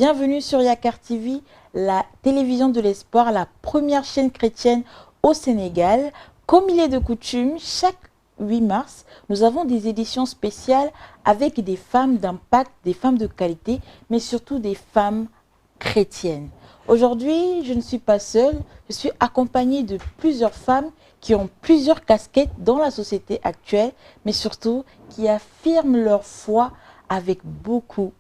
Bienvenue sur Yakar TV, la télévision de l'espoir, la première chaîne chrétienne au Sénégal. Comme il est de coutume, chaque 8 mars, nous avons des éditions spéciales avec des femmes d'impact, des femmes de qualité, mais surtout des femmes chrétiennes. Aujourd'hui, je ne suis pas seule, je suis accompagnée de plusieurs femmes qui ont plusieurs casquettes dans la société actuelle, mais surtout qui affirment leur foi avec beaucoup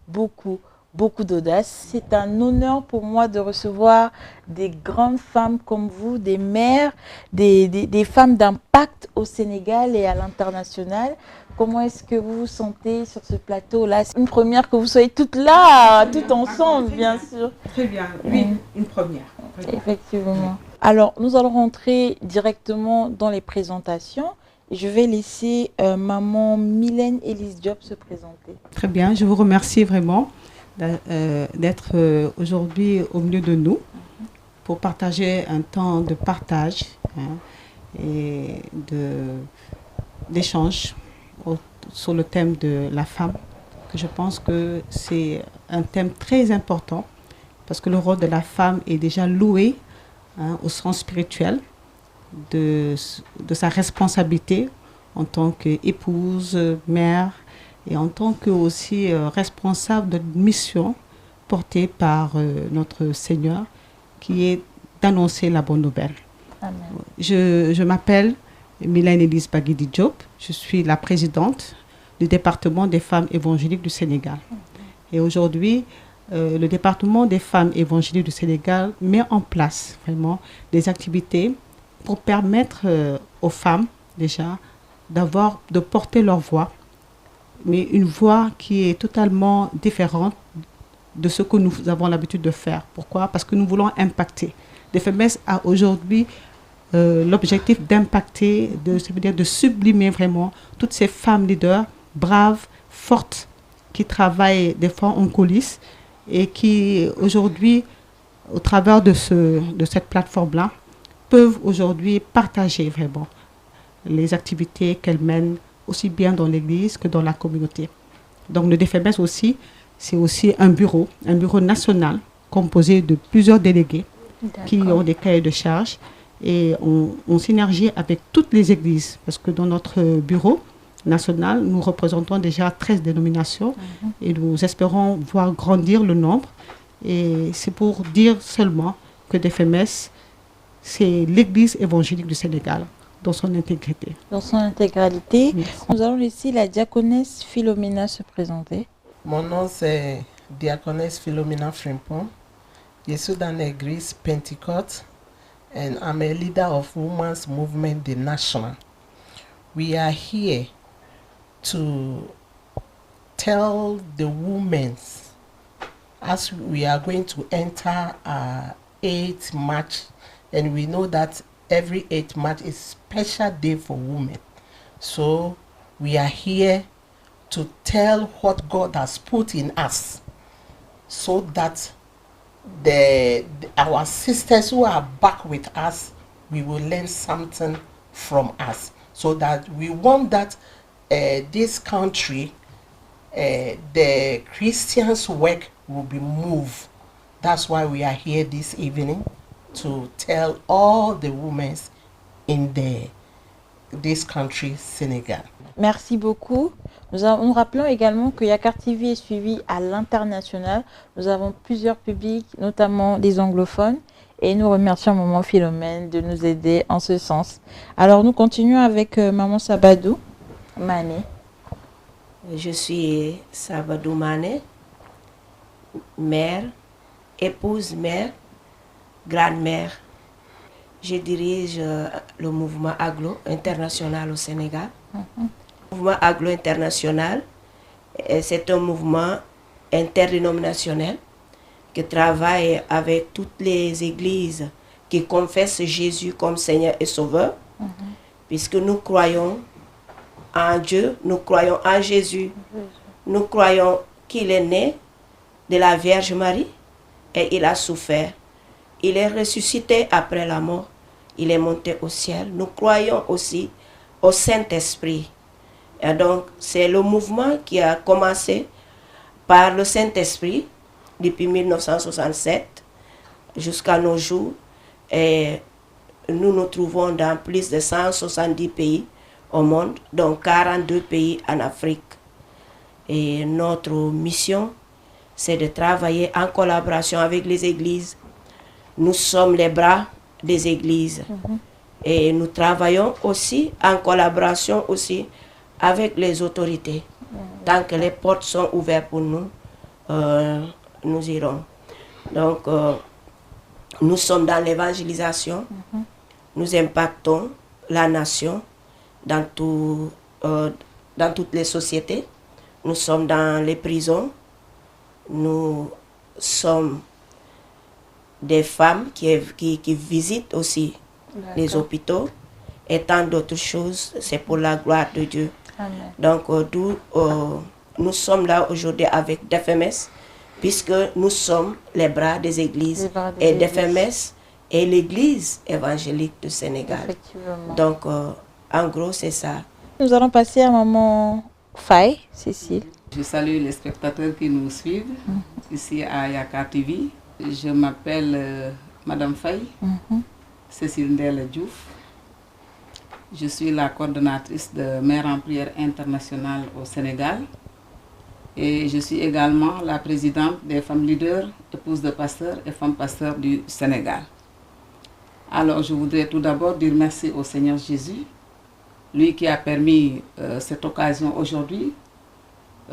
d'audace. C'est un honneur pour moi de recevoir des grandes femmes comme vous, des mères, des femmes d'impact au Sénégal et à l'international. Comment est-ce que vous vous sentez sur ce plateau-là? C'est une première que vous soyez toutes là, toutes ensemble, bien sûr. Très bien, oui, une première. Effectivement. Alors, nous allons rentrer directement dans les présentations. Je vais laisser maman Mylène Elise Diop se présenter. Très bien, je vous remercie vraiment d'être aujourd'hui au milieu de nous pour partager un temps de partage et d'échange sur le thème de la femme, que je pense que c'est un thème très important parce que le rôle de la femme est déjà loué au sens spirituel de sa responsabilité en tant qu'épouse, mère et en tant que aussi responsable de mission portée par notre Seigneur qui est d'annoncer la bonne nouvelle. Amen. Je m'appelle Mylène Elise Bagidi Diop, je suis la présidente du département des femmes évangéliques du Sénégal. Et aujourd'hui, le département des femmes évangéliques du Sénégal met en place vraiment des activités pour permettre aux femmes déjà de porter leur voix, mais une voix qui est totalement différente de ce que nous avons l'habitude de faire. Pourquoi? Parce que nous voulons impacter. DFMS a aujourd'hui l'objectif d'impacter, c'est-à-dire de sublimer vraiment toutes ces femmes leaders, braves, fortes, qui travaillent des fois en coulisses et qui aujourd'hui, au travers de cette plateforme-là, peuvent aujourd'hui partager vraiment les activités qu'elles mènent aussi bien dans l'église que dans la communauté. Donc le DFMS aussi, c'est aussi un bureau national composé de plusieurs délégués qui ont des cahiers de charges et on synergie avec toutes les églises parce que dans notre bureau national, nous représentons déjà 13 dénominations et nous espérons voir grandir le nombre. Et c'est pour dire seulement que DFMS, c'est l'église évangélique du Sénégal dans son intégrité. Dans son intégralité, Merci. Nous allons laisser la diaconesse Philomena se présenter. Mon nom c'est Diaconesse Philomena Frimpong. Je suis dans l'église Pentecôte and I'm a leader of Women's Movement the National. We are here to tell the women as we are going to enter our 8th March, and we know that every 8th March is a special day for women. So we are here to tell what God has put in us so that our sisters who are back with us, we will learn something from us. So that we want that this country, the Christians' work will be moved. That's why we are here this evening to tell all the women in this country, Sénégal. Merci beaucoup. Nous rappelons également que Yakar TV est suivi à l'international. Nous avons plusieurs publics, notamment des anglophones. Et nous remercions maman Philomène de nous aider en ce sens. Alors nous continuons avec maman Sabadou Mané. Je suis Sabadou Mané, mère, épouse, mère, grand-mère. Je dirige le mouvement Aglo international au Sénégal. Le mouvement Aglo international, c'est un mouvement interdénominationnel qui travaille avec toutes les églises qui confessent Jésus comme Seigneur et Sauveur, puisque nous croyons en Dieu, nous croyons en Jésus, nous croyons qu'il est né de la Vierge Marie et il a souffert. Il est ressuscité après la mort, il est monté au ciel. Nous croyons aussi au Saint-Esprit. Et donc, c'est le mouvement qui a commencé par le Saint-Esprit, depuis 1967 jusqu'à nos jours. Et nous nous trouvons dans plus de 170 pays au monde, dont 42 pays en Afrique. Et notre mission, c'est de travailler en collaboration avec les églises. Nous sommes les bras des églises. Et nous travaillons aussi en collaboration aussi avec les autorités. Tant que les portes sont ouvertes pour nous, nous irons. Donc, nous sommes dans l'évangélisation. Nous impactons la nation dans toutes les sociétés. Nous sommes dans les prisons. Nous sommes des femmes qui visitent aussi les hôpitaux et tant d'autres choses. C'est pour la gloire de Dieu. Amen. Donc, nous sommes là aujourd'hui avec DFMS, puisque nous sommes les bras des églises. Et DFMS est l'église évangélique du Sénégal. Effectivement. Donc, en gros, c'est ça. Nous allons passer à maman Faye, Cécile. Je salue les spectateurs qui nous suivent ici à Yakar TV. Je m'appelle Madame Faye, Cécile Ndelle Diouf. Je suis la coordonnatrice de Mères en prière internationale au Sénégal. Et je suis également la présidente des femmes leaders, épouses de pasteurs et femmes pasteurs du Sénégal. Alors, je voudrais tout d'abord dire merci au Seigneur Jésus, lui qui a permis cette occasion aujourd'hui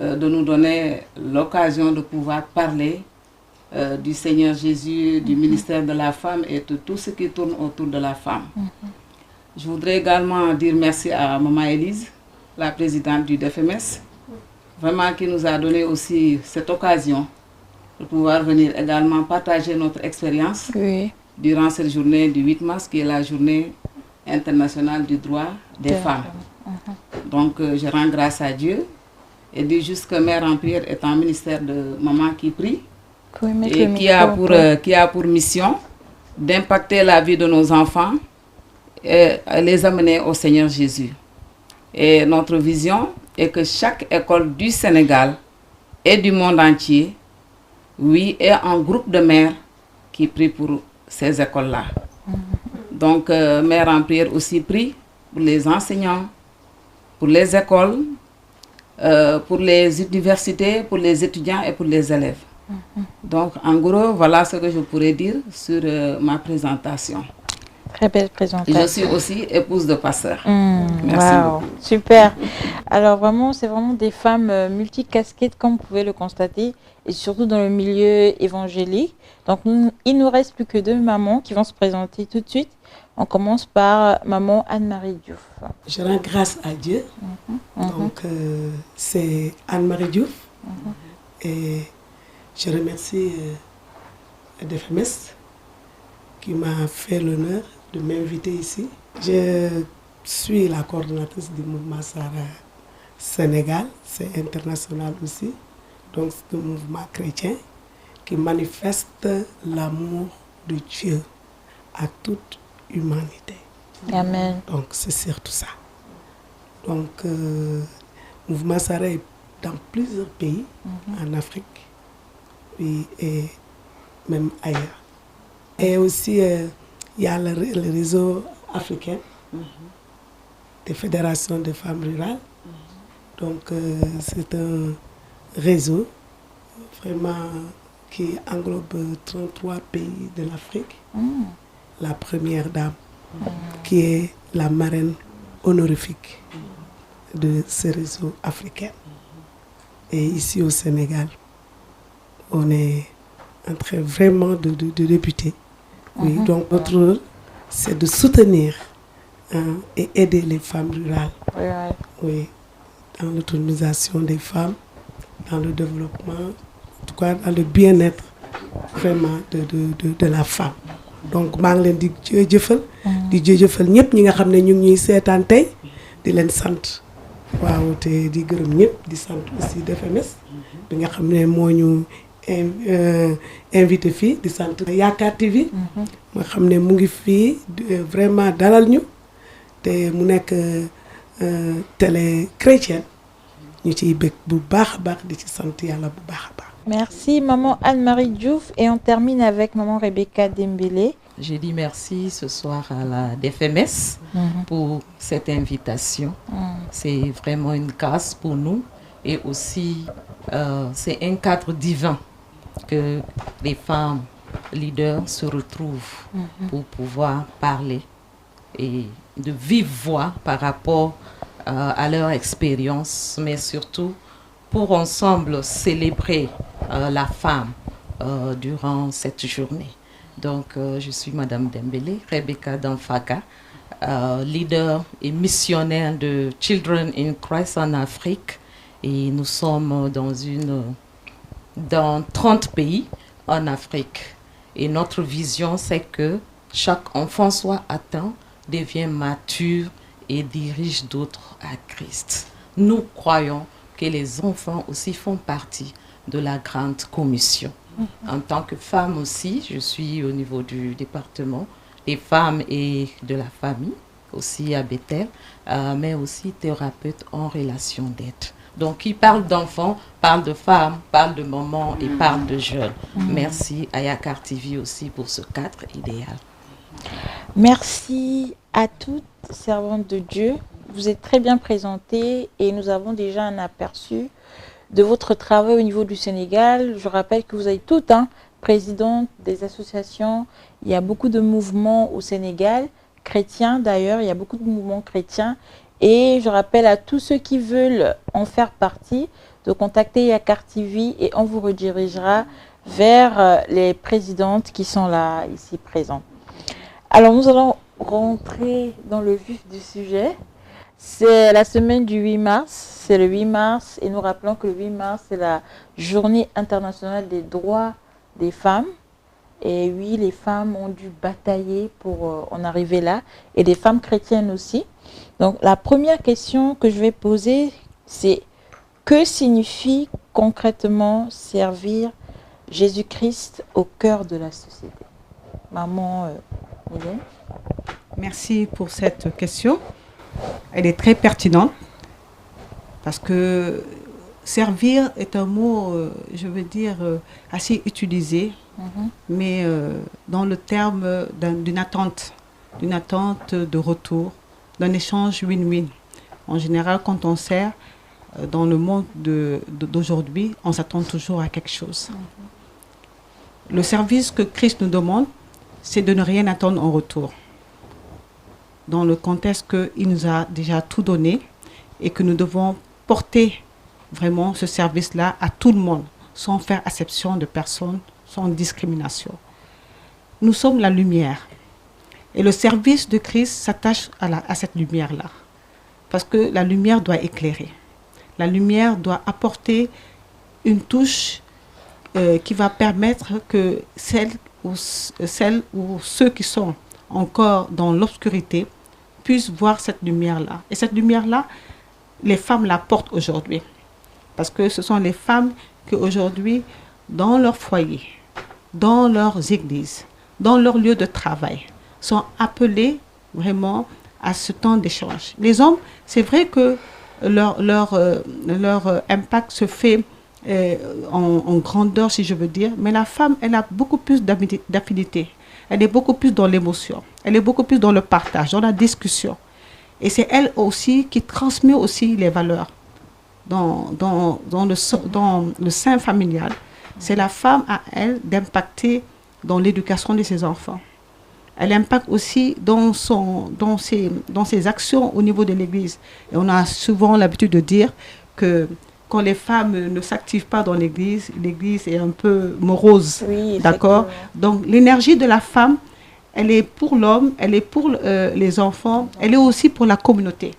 de nous donner l'occasion de pouvoir parler du Seigneur Jésus, du ministère de la femme et de tout ce qui tourne autour de la femme. Je voudrais également dire merci à Maman Élise, la présidente du DFMS, vraiment qui nous a donné aussi cette occasion de pouvoir venir également partager notre expérience durant cette journée du 8 mars, qui est la journée internationale du droit des femmes. Donc je rends grâce à Dieu et dis juste que Mère en prière est un ministère de maman qui prie et qui a pour mission d'impacter la vie de nos enfants et les amener au Seigneur Jésus. Et notre vision est que chaque école du Sénégal et du monde entier, ait un groupe de mères qui prient pour ces écoles-là. Donc, Mère en prière aussi prie pour les enseignants, pour les écoles, pour les universités, pour les étudiants et pour les élèves. Donc, en gros, voilà ce que je pourrais dire sur ma présentation. Très belle présentation. Je suis aussi épouse de pasteur. Merci beaucoup. Super. Alors vraiment, c'est vraiment des femmes multicasquettes, comme vous pouvez le constater, et surtout dans le milieu évangélique. Donc, il nous reste plus que 2 mamans qui vont se présenter tout de suite. On commence par maman Anne-Marie Diouf. Je rends grâce à Dieu. Donc, c'est Anne-Marie Diouf. Et je remercie DFMS qui m'a fait l'honneur de m'inviter ici. Je suis la coordonnatrice du mouvement Sara Sénégal, c'est international aussi. Donc c'est un mouvement chrétien qui manifeste l'amour de Dieu à toute humanité. Amen. Donc c'est surtout ça. Donc mouvement Sara est dans plusieurs pays en Afrique et même ailleurs. Et aussi, il y a le réseau africain des fédérations de femmes rurales. Donc, c'est un réseau vraiment qui englobe 33 pays de l'Afrique. La première dame, qui est la marraine honorifique de ce réseau africain. Et ici au Sénégal, on est en train vraiment de débuter. Oui, donc notre rôle, c'est de soutenir et aider les femmes rurales. Oui, dans l'autonomisation des femmes, dans le développement, en tout cas dans le bien-être vraiment de la femme. Donc maa ngi leen di jëfal ñëpp ñi nga xam ne ñu ngi ñuy seetaan tey di leen sant waaw te di gërëm ñëpp di sant aussi DFMS bi nga xam ne moo ñu invité fii di sant Yakar TV nga xam ne mu ngi fii vraiment dalal ñu te mu nekk télé chrétienne ñu ciy bëgg bu baax a baax di ci sant yàlla bu baax a baax. Merci, maman Anne-Marie Diouf. Et on termine avec maman Rebecca Dembélé. Je dis merci ce soir à la DFMS pour cette invitation. C'est vraiment une grâce pour nous et aussi c'est un cadre divin que les femmes leaders se retrouvent pour pouvoir parler et de vive voix par rapport à leur expérience, mais surtout pour ensemble célébrer la femme durant cette journée. Donc, je suis Madame Dembélé, Rebecca Danfaga, leader et missionnaire de Children in Christ en Afrique. Et nous sommes dans 30 pays en Afrique. Et notre vision, c'est que chaque enfant soit atteint, devient mature et dirige d'autres à Christ. Nous croyons que les enfants aussi font partie de la grande commission. En tant que femme aussi, je suis au niveau du département des femmes et de la famille, aussi à Bethel, mais aussi thérapeute en relation d'aide. Donc, qui parle d'enfants, parle de femmes, parle de mamans et parle de jeunes. Merci à Yakar TV aussi pour ce cadre idéal. Merci à toutes, servantes de Dieu. Vous êtes très bien présentées et nous avons déjà un aperçu de votre travail au niveau du Sénégal. Je rappelle que vous êtes toutes présidentes des associations. Il y a beaucoup de mouvements au Sénégal, chrétiens d'ailleurs, il y a beaucoup de mouvements chrétiens. Et je rappelle à tous ceux qui veulent en faire partie de contacter Yakar TV et on vous redirigera vers les présidentes qui sont là, ici présentes. Alors nous allons rentrer dans le vif du sujet. C'est la semaine du 8 mars, c'est le 8 mars et nous rappelons que le 8 mars c'est la journée internationale des droits des femmes. Et oui, les femmes ont dû batailler pour en arriver là et les femmes chrétiennes aussi. Donc la première question que je vais poser c'est que signifie concrètement servir Jésus-Christ au cœur de la société? Maman Mylène. Merci pour cette question. Elle est très pertinente parce que servir est un mot, je veux dire, assez utilisé, mais dans le terme d'une attente de retour, d'un échange win-win. En général, quand on sert dans le monde d'aujourd'hui, on s'attend toujours à quelque chose. Le service que Christ nous demande, c'est de ne rien attendre en retour. Dans le contexte qu'il nous a déjà tout donné et que nous devons porter vraiment ce service-là à tout le monde, sans faire exception de personne, sans discrimination. Nous sommes la lumière. Et le service de Christ s'attache à cette lumière-là. Parce que la lumière doit éclairer. La lumière doit apporter une touche qui va permettre que celles ou ceux qui sont encore dans l'obscurité puissent voir cette lumière-là. Et cette lumière-là, les femmes la portent aujourd'hui. Parce que ce sont les femmes qui aujourd'hui, dans leur foyer, dans leurs églises, dans leur lieu de travail, sont appelées vraiment à ce temps d'échange. Les hommes, c'est vrai que leur impact se fait en grandeur, si je veux dire, mais la femme, elle a beaucoup plus d'affinité. Elle est beaucoup plus dans l'émotion. Elle est beaucoup plus dans le partage, dans la discussion. Et c'est elle aussi qui transmet aussi les valeurs dans le sein familial. C'est la femme à elle d'impacter dans l'éducation de ses enfants. Elle impacte aussi dans ses actions au niveau de l'Église. Et on a souvent l'habitude de dire que quand les femmes ne s'activent pas dans l'Église, l'Église est un peu morose. Oui, d'accord? Donc l'énergie de la femme, elle est pour l'homme, elle est pour les enfants, elle est aussi pour la communauté.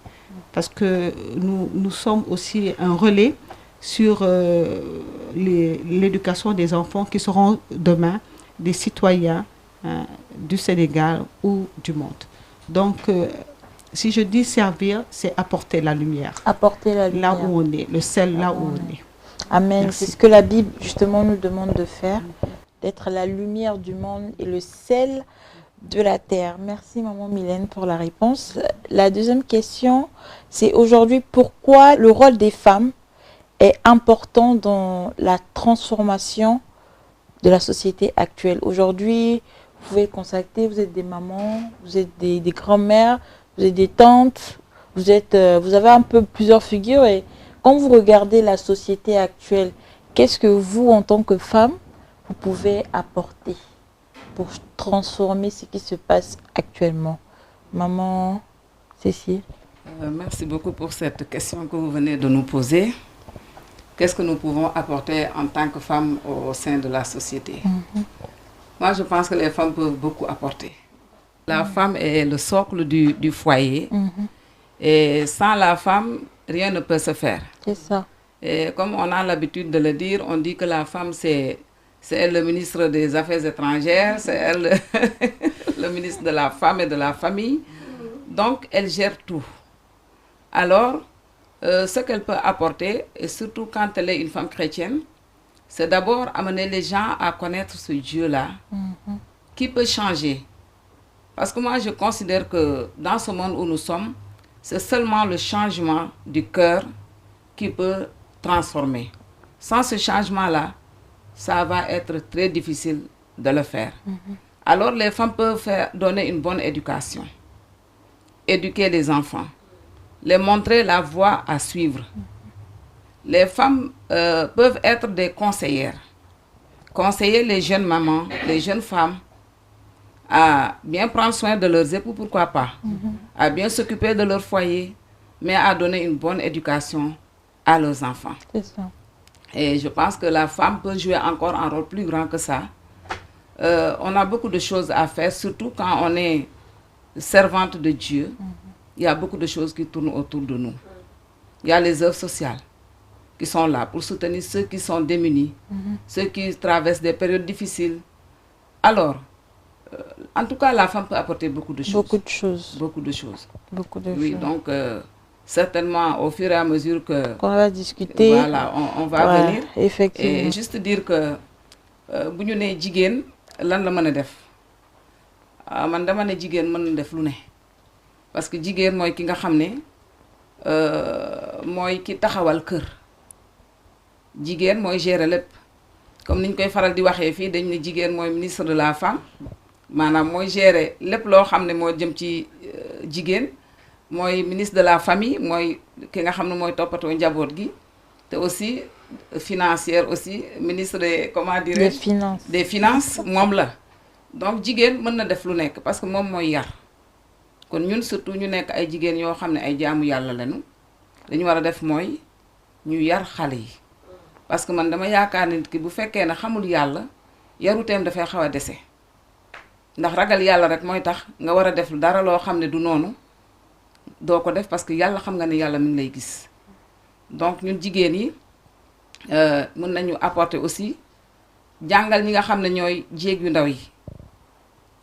Parce que nous sommes aussi un relais sur l'éducation des enfants qui seront demain des citoyens du Sénégal ou du monde. Donc, si je dis servir, c'est apporter la lumière. Apporter la lumière. Là où on est, le sel là où on est. Amen. Merci. C'est ce que la Bible justement nous demande de faire, d'être la lumière du monde et le sel de la terre. Merci maman Mylène pour la réponse. La deuxième question, c'est aujourd'hui pourquoi le rôle des femmes est important dans la transformation de la société actuelle? Aujourd'hui, vous pouvez le constater, vous êtes des mamans, vous êtes des grands-mères, vous êtes des tantes, vous avez un peu plusieurs figures. Et quand vous regardez la société actuelle, qu'est-ce que vous, en tant que femme, vous pouvez apporter pour transformer ce qui se passe actuellement? Maman Cécile. Merci beaucoup pour cette question que vous venez de nous poser. Qu'est-ce que nous pouvons apporter en tant que femmes au sein de la société? Moi, je pense que les femmes peuvent beaucoup apporter. La femme est le socle du foyer. Et sans la femme, rien ne peut se faire. C'est ça. Et comme on a l'habitude de le dire, on dit que la femme, c'est elle le ministre des Affaires étrangères, c'est elle le ministre de la femme et de la famille. Donc, elle gère tout. Alors, ce qu'elle peut apporter, et surtout quand elle est une femme chrétienne, c'est d'abord amener les gens à connaître ce Dieu-là, qui peut changer. Parce que moi, je considère que dans ce monde où nous sommes, c'est seulement le changement du cœur qui peut transformer. Sans ce changement-là, ça va être très difficile de le faire. Alors, les femmes peuvent donner une bonne éducation, éduquer les enfants, les montrer la voie à suivre. Les femmes peuvent être des conseillères, conseiller les jeunes mamans, les jeunes femmes à bien prendre soin de leurs époux, pourquoi pas, à bien s'occuper de leur foyer, mais à donner une bonne éducation à leurs enfants. C'est ça. Et je pense que la femme peut jouer encore un rôle plus grand que ça. On a beaucoup de choses à faire, surtout quand on est servante de Dieu. Il y a beaucoup de choses qui tournent autour de nous. Il y a les œuvres sociales qui sont là pour soutenir ceux qui sont démunis, ceux qui traversent des périodes difficiles. Alors, en tout cas, la femme peut apporter beaucoup de choses. Beaucoup de choses. Beaucoup de choses. Beaucoup de Oui, choses. donc, certainement, au fur et à mesure que... Qu'on va discuter. Voilà, on va venir. Effectivement. Et juste dire que, bu ñu nee jigéen lan la mën a def man dama ne jigéen mën na def lu ne. Parce que jigéen mooy ki nga xam ne mooy ki taxawal kër. Jigéen mooy gérer lépp. Comme niñ koy faral di waxee fii dañ ne jigéen mooy ministre de la femme. Maanaam mooy gérer lépp loo xam ne moo jëm ci jigéen. Mooy ministre de la famille mooy ki nga xam ne mooy toppatoo njaboot gi. Te aussi financière aussi ministre des comment dire des finances moom la. Donc jigéen mën na def lu nekk parce que moom mooy yar. Kon ñun surtout ñu nekk ay jigéen yoo xam ne ay jaamu yàlla lañu dañu war a def mooy ñu yar xale yi. Parce que man dama yaakaar nit ki bu fekkee ne xamul yàlla yaruteem dafay xaw a dese. Ndax ragal yàlla rek mooy tax nga war a def dara loo xam ne du noonu doo ko def parce que yàlla xam nga ne yàlla mi ngi lay gis. Donc ñun jigéen yi mën nañu apporter aussi jàngal ñi nga xam ne ñooy jéeg yu ndaw yi.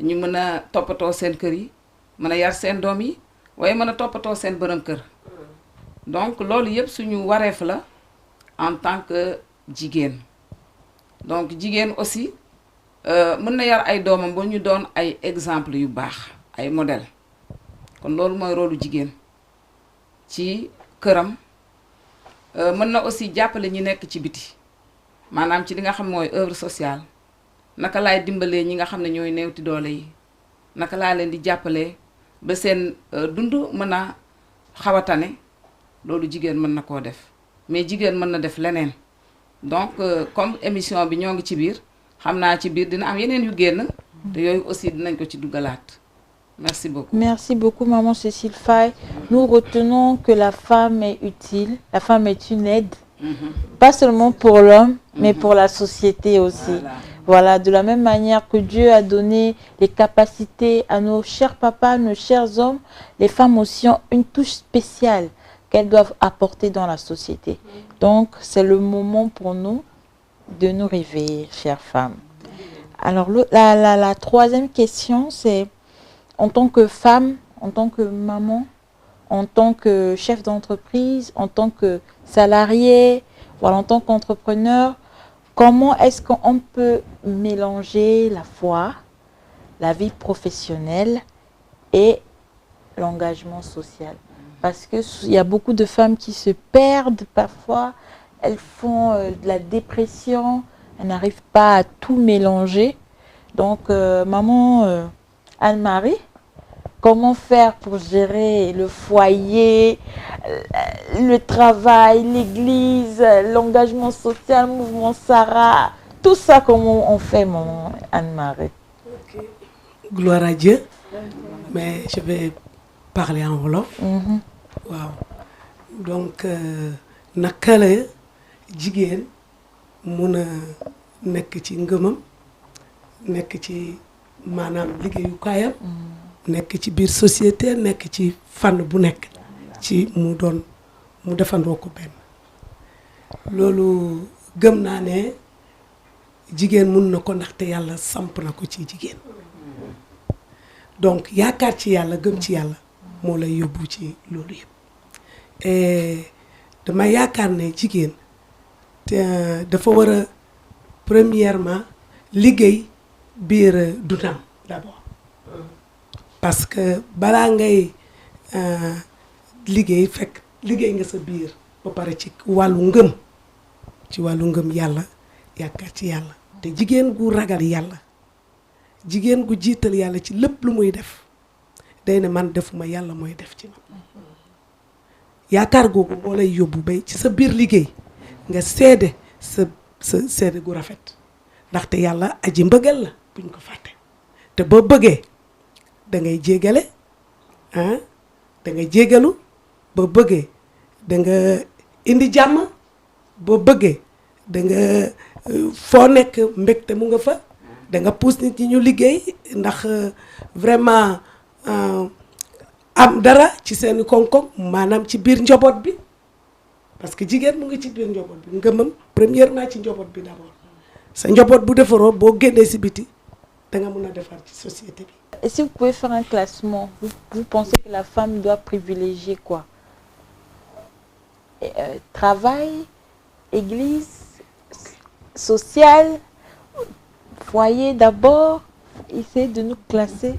Ñu mën a toppatoo seen kër yi. Mën a yar seen doom yi waaye mën a toppatoo seen bërëm kër. Donc loolu yëpp suñu wareef la en tant que jigéen. Donc jigéen aussi mën na yar ay doomam ba ñu doon ay exemple yu baax ay modèle. Kon loolu mooy rôlu jigéen ci këram. Mën na aussi jàppale ñi nekk ci biti maanaam ci li nga xam mooy œuvre sociale naka laay dimbalee ñi nga xam ne ñooy néewti doole yi naka laa leen di jàppalee ba seen dund mën a xaw a tane loolu jigéen mën na koo def mais jigéen mën na def leneen donc comme émission bi ñoo ngi ci biir xam naa ci biir dina am yeneen yu génn te yooyu aussi dinañ ko ci duggalaat. Merci beaucoup. Merci beaucoup, maman Cécile Faye. Nous retenons que la femme est utile, la femme est une aide, pas seulement pour l'homme, mais pour la société aussi. Voilà, de la même manière que Dieu a donné les capacités à nos chers papas, nos chers hommes, les femmes aussi ont une touche spéciale qu'elles doivent apporter dans la société. Donc, c'est le moment pour nous de nous réveiller, chères femmes. Alors, la troisième question, c'est en tant que femme, en tant que maman, en tant que chef d'entreprise, en tant que salarié, voilà, en tant qu'entrepreneur, comment est-ce qu'on peut mélanger la foi, la vie professionnelle et l'engagement social? Parce qu'il y a beaucoup de femmes qui se perdent parfois. elles font de la dépression, elles n'arrivent pas à tout mélanger. Donc, maman Anne-Marie, comment faire pour gérer le foyer, le travail, l'église, l'engagement social, mouvement Sarah, tout ça, comment on fait, maman Anne-Marie? Okay. Gloire à Dieu, mais je vais parler en wolof. Waaw donc naka la jigéen mun a nekk ci ngëmam nekk ci maanaam liggéeyukaayam nekk ci biir société nekk ci fànn bu nekk ci mu defandoo ko benn loolu gëm naa ne jigéen mun na ko ndaxte yàlla samp na ko ci jigéen donc yaakaar ci yàlla gëm ci yàlla moo lay yóbbu ci loolu yëpp et dama yaakaar ne jigéen dafa war a premièrement liggéey biir dundam d'abord parce que balaa ngay liggéey fekk liggéey nga sa biir ba pare ci wàllu ngëm yàlla yaakaar ci yàlla te jigéen gu ragal yàlla jigéen gu jiital yàlla ci lépp lu muy def day ne man defuma yàlla mooy def ci man yaakaar googu moo lay yóbbu bay ci sa biir liggéey nga seede sa seede gu rafet ndaxte yàlla aji mbëggal la buñ ko fàtte te boo bëggee da ngay jéggale da nga jéggalu boo bëggee da nga indi jàmm boo bëggee da nga foo nekk mbégte mu nga fa da nga pousse nit ñi ñu liggéey ndax vraiment am dara ci seen koom-koom maanaam ci biir njaboot bi parce que jigéen mu ngi ci biir njaboot bi ngëmam premièrement ci njaboot bi d'abord sa njaboot bu defaroo boo génnee si biti da nga mun a defar ci société bi. Et si vous pouvez faire un classement, vous pensez que la femme doit privilégier quoi? Travail, église, social, foyer d'abord. Essayez de nous classer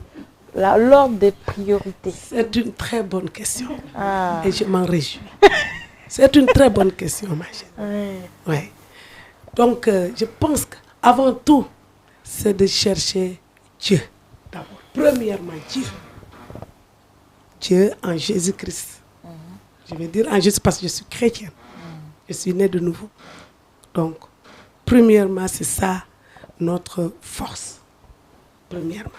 l'ordre des priorités. C'est une très bonne question. Et je m'en réjouis. C'est une très bonne question, ma chérie. Ouais. Donc, je pense qu'avant tout, c'est de chercher Dieu. D'abord, premièrement, Dieu. Dieu en Jésus-Christ. Je vais dire en Jésus parce que je suis chrétienne. Je suis née de nouveau. Donc, premièrement, c'est ça notre force. Premièrement.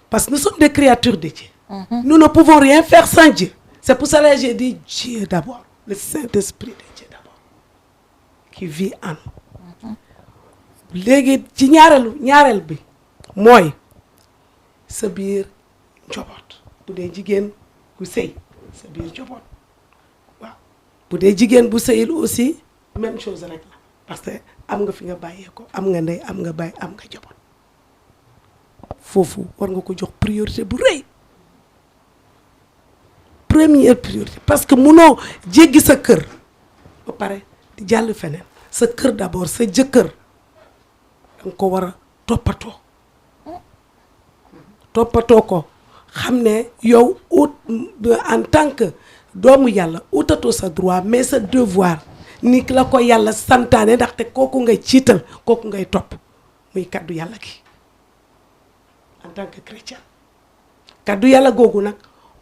Parce que nous sommes des créatures de Dieu. Nous ne pouvons rien faire sans Dieu. C'est pour cela que j'ai dit Dieu d'abord. Le Saint-Esprit de Dieu d'abord. Qui vit en nous. Léegi ci ñaareel bi mooy sa biir njaboot bu dee jigéen bu sëy sa biir njaboot waaw bu dee jigéen bu sëyil aussi même chose rek la parce que am nga fi nga bàyyee ko am nga ndey am nga baay am nga njaboot foofu war nga ko jox priorité bu rëy première priorité parce que munoo jéggi sa kër ba pare di jàll feneen sa kër d'abord sa jëkkër danga ko war a toppatoo ko xam ne yow en tant que doomu yàlla utatoo sa droit mais sa devoir ni la ko yàlla santaane ndaxte kooku ngay ciital kooku ngay topp muy kaddu yàlla gi en tant que chrétien kaddu yàlla googu nag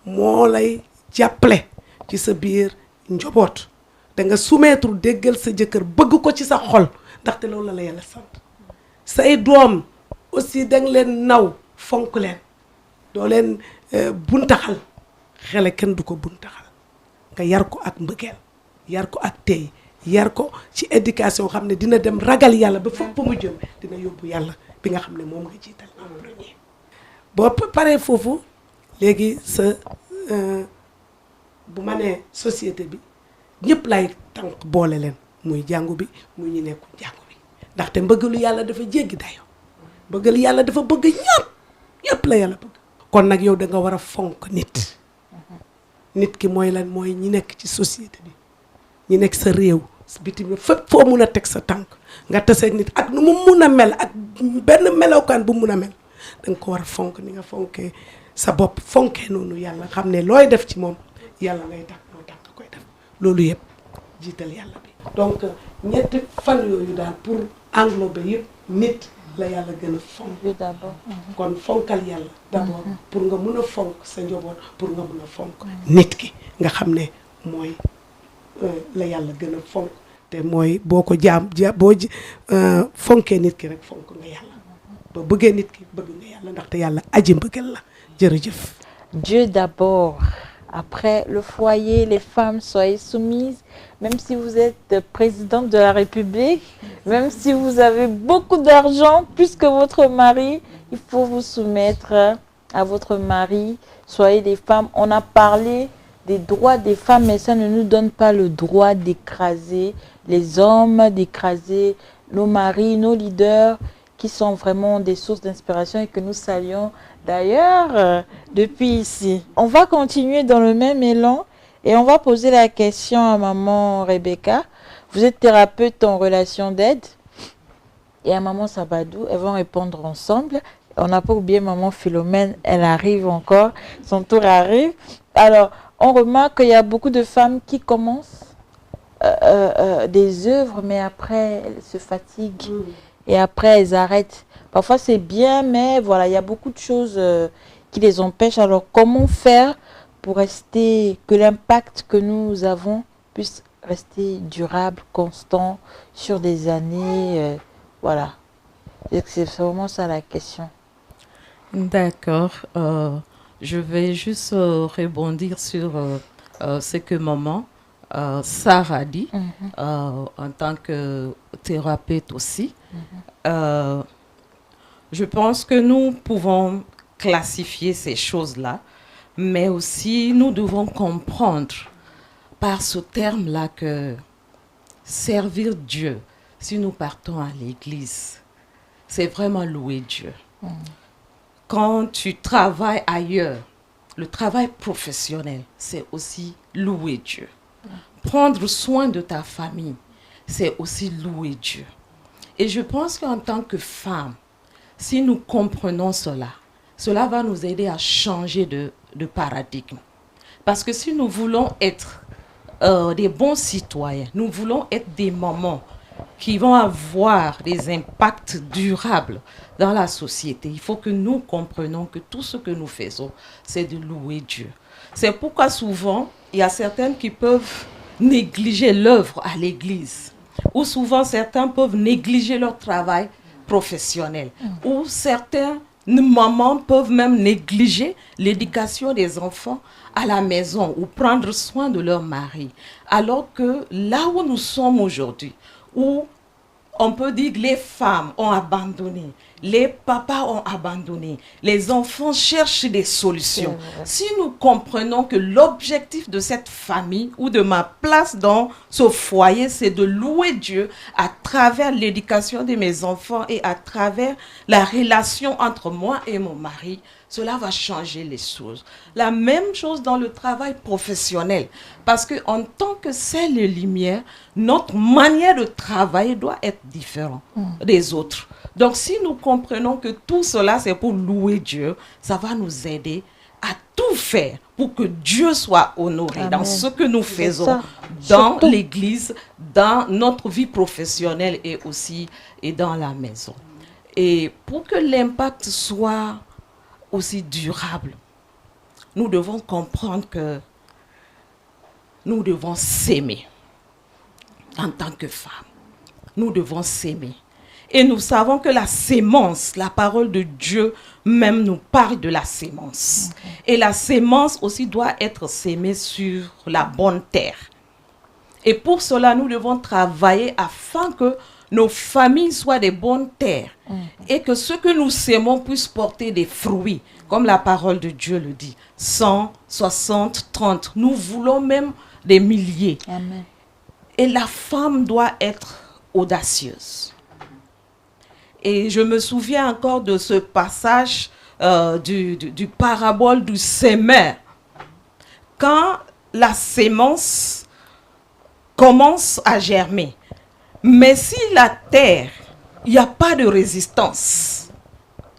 moo lay jàppale ci sa biir njaboot da nga soumettre déggal sa jëkkër bëgg ko ci sa xol ndaxte loolu la yàlla sant say doom aussi danga leen naw fonk leen doo leen buntaxal xele kenn du ko buntaxal nga yar ko ak mbëggeel yar ko ak tey yar ko ci éducation xam ne dina dem ragal yàlla ba fépp mu jëm dina yóbbu yàlla bi nga xam ne moom nga jiital en premier boo paree foofu léegi sa bu ma nee société bi ñëpp lay tànk boole leen muy jàngu bi muy ñu nekku jàngu bi ndaxte mbëggalu yàlla dafa jéggi dayo mbëggalu yàlla dafa bëgg ñëpp la yàlla bëgg kon nag yow da nga war a fonk nit ki mooy lan mooy ñi nekk ci société bi ñi nekk sa réew bitim fépp foo mun a teg sa tànk nga taseeg nit ak nu mu mun a mel ak benn melokaan bu mun a mel da nga ko war a fonk ni nga fonkee sa bopp fonkee noonu yàlla xam ne looy def ci moom yàlla ngay tax moo tax nga koy def loolu yëpp jiital yàlla bi donc ñetti fan yooyu daal pour englober yëpp nit la yàlla gën a fonk Dieu d'abord. kon fonkal yàlla d'abord pour nga mun a fonk sa njaboot pour nga mun a fonk nit ki nga xam ne mooy la yàlla gën a fonk te mooy boo ko fonkee nit ki rek fonk nga yàlla boo bëggee nit ki bëgg nga yàlla ndaxte yàlla aji mbëggal la jërëjëf. Dieu d'abord. Après le foyer, les femmes, soyez soumises. Même si vous êtes présidente de la République, même si vous avez beaucoup d'argent, plus que votre mari, il faut vous soumettre à votre mari. Soyez des femmes. On a parlé des droits des femmes, mais ça ne nous donne pas le droit d'écraser les hommes, d'écraser nos maris, nos leaders, qui sont vraiment des sources d'inspiration et que nous saluons d'ailleurs depuis ici. On va continuer dans le même élan et on va poser la question à maman Rebecca. Vous êtes thérapeute en relation d'aide et à maman Sabadou. Elles vont répondre ensemble. On n'a pas oublié maman Philomène, elle arrive encore, son tour arrive. Alors, on remarque qu'il y a beaucoup de femmes qui commencent des œuvres, mais après elles se fatiguent et après elles arrêtent. Parfois c'est bien, mais voilà, il y a beaucoup de choses qui les empêchent. Alors comment faire pour rester, que l'impact que nous avons puisse rester durable, constant, sur des années, voilà. C'est vraiment ça la question. D'accord. Je vais juste rebondir sur ce que maman Sarah a dit en tant que thérapeute aussi. Je pense que nous pouvons classifier ces choses-là, mais aussi nous devons comprendre par ce terme-là que servir Dieu, si nous partons à l'église, c'est vraiment louer Dieu. Quand tu travailles ailleurs, le travail professionnel, c'est aussi louer Dieu. Prendre soin de ta famille, c'est aussi louer Dieu. Et je pense qu'en tant que femme, si nous comprenons cela, cela va nous aider à changer de paradigme. Parce que si nous voulons être des bons citoyens, nous voulons être des mamans qui vont avoir des impacts durables dans la société, il faut que nous comprenions que tout ce que nous faisons, c'est de louer Dieu. C'est pourquoi souvent, il y a certaines qui peuvent négliger l'œuvre à l'église, ou souvent certains peuvent négliger leur travail professionnel, ou certaines mamans peuvent même négliger l'éducation des enfants à la maison ou prendre soin de leur mari. Alors que là où nous sommes aujourd'hui, où on peut dire que les femmes ont abandonné, les papas ont abandonné, les enfants cherchent des solutions. Si nous comprenons que l'objectif de cette famille ou de ma place dans ce foyer, c'est de louer Dieu à travers l'éducation de mes enfants et à travers la relation entre moi et mon mari, cela va changer les choses. La même chose dans le travail professionnel. Parce qu'en tant que sel et lumière, notre manière de travailler doit être différente des autres. Donc si nous comprenons que tout cela, c'est pour louer Dieu, ça va nous aider à tout faire pour que Dieu soit honoré. Amen. Dans ce que nous faisons, dans l'église, dans notre vie professionnelle et aussi dans la maison. Et pour que l'impact soit aussi durable, nous devons comprendre que nous devons s'aimer en tant que femmes. Nous devons s'aimer. Et nous savons que la sémence, la parole de Dieu même nous parle de la sémence. Et la sémence aussi doit être sémée sur la bonne terre. Et pour cela, nous devons travailler afin que nos familles soient des bonnes terres et que ce que nous sémons puisse porter des fruits, comme la parole de Dieu le dit. 100, 60, 30. Nous voulons même des milliers. Amen. Et la femme doit être audacieuse. Et je me souviens encore de ce passage du parabole du sémeur. Quand la sémence commence à germer, mais si la terre, il n'y a pas de résistance,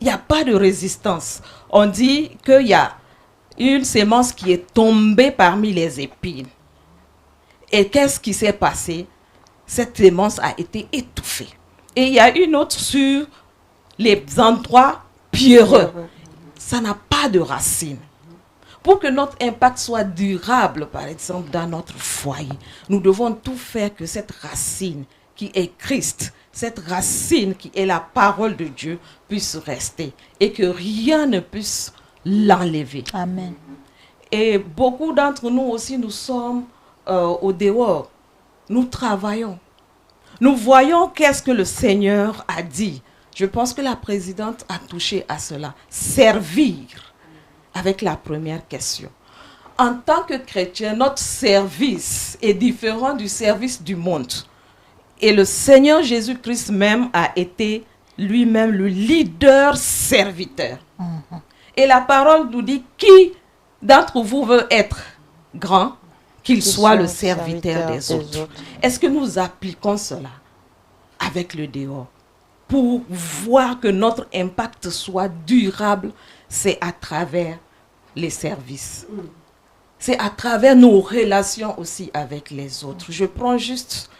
il n'y a pas de résistance. On dit qu'il y a une sémence qui est tombée parmi les épines. Et qu'est-ce qui s'est passé? Cette sémence a été étouffée. Et il y a une autre sur les endroits pierreux. Ça n'a pas de racines. Pour que notre impact soit durable, par exemple, dans notre foyer, nous devons tout faire que cette racine qui est Christ, cette racine qui est la parole de Dieu, puisse rester et que rien ne puisse l'enlever. Amen. Et beaucoup d'entre nous aussi, nous sommes au dehors. Nous travaillons. Nous voyons qu'est-ce que le Seigneur a dit. Je pense que la présidente a touché à cela. Servir, avec la première question. En tant que chrétien, notre service est différent du service du monde. Et le Seigneur Jésus-Christ même a été lui-même le leader serviteur. Et la parole nous dit, qui d'entre vous veut être grand, qu'il soit le serviteur des autres. Est-ce que nous appliquons cela avec le dehors? Pour voir que notre impact soit durable, c'est à travers les services. C'est à travers nos relations aussi avec les autres. Je prends juste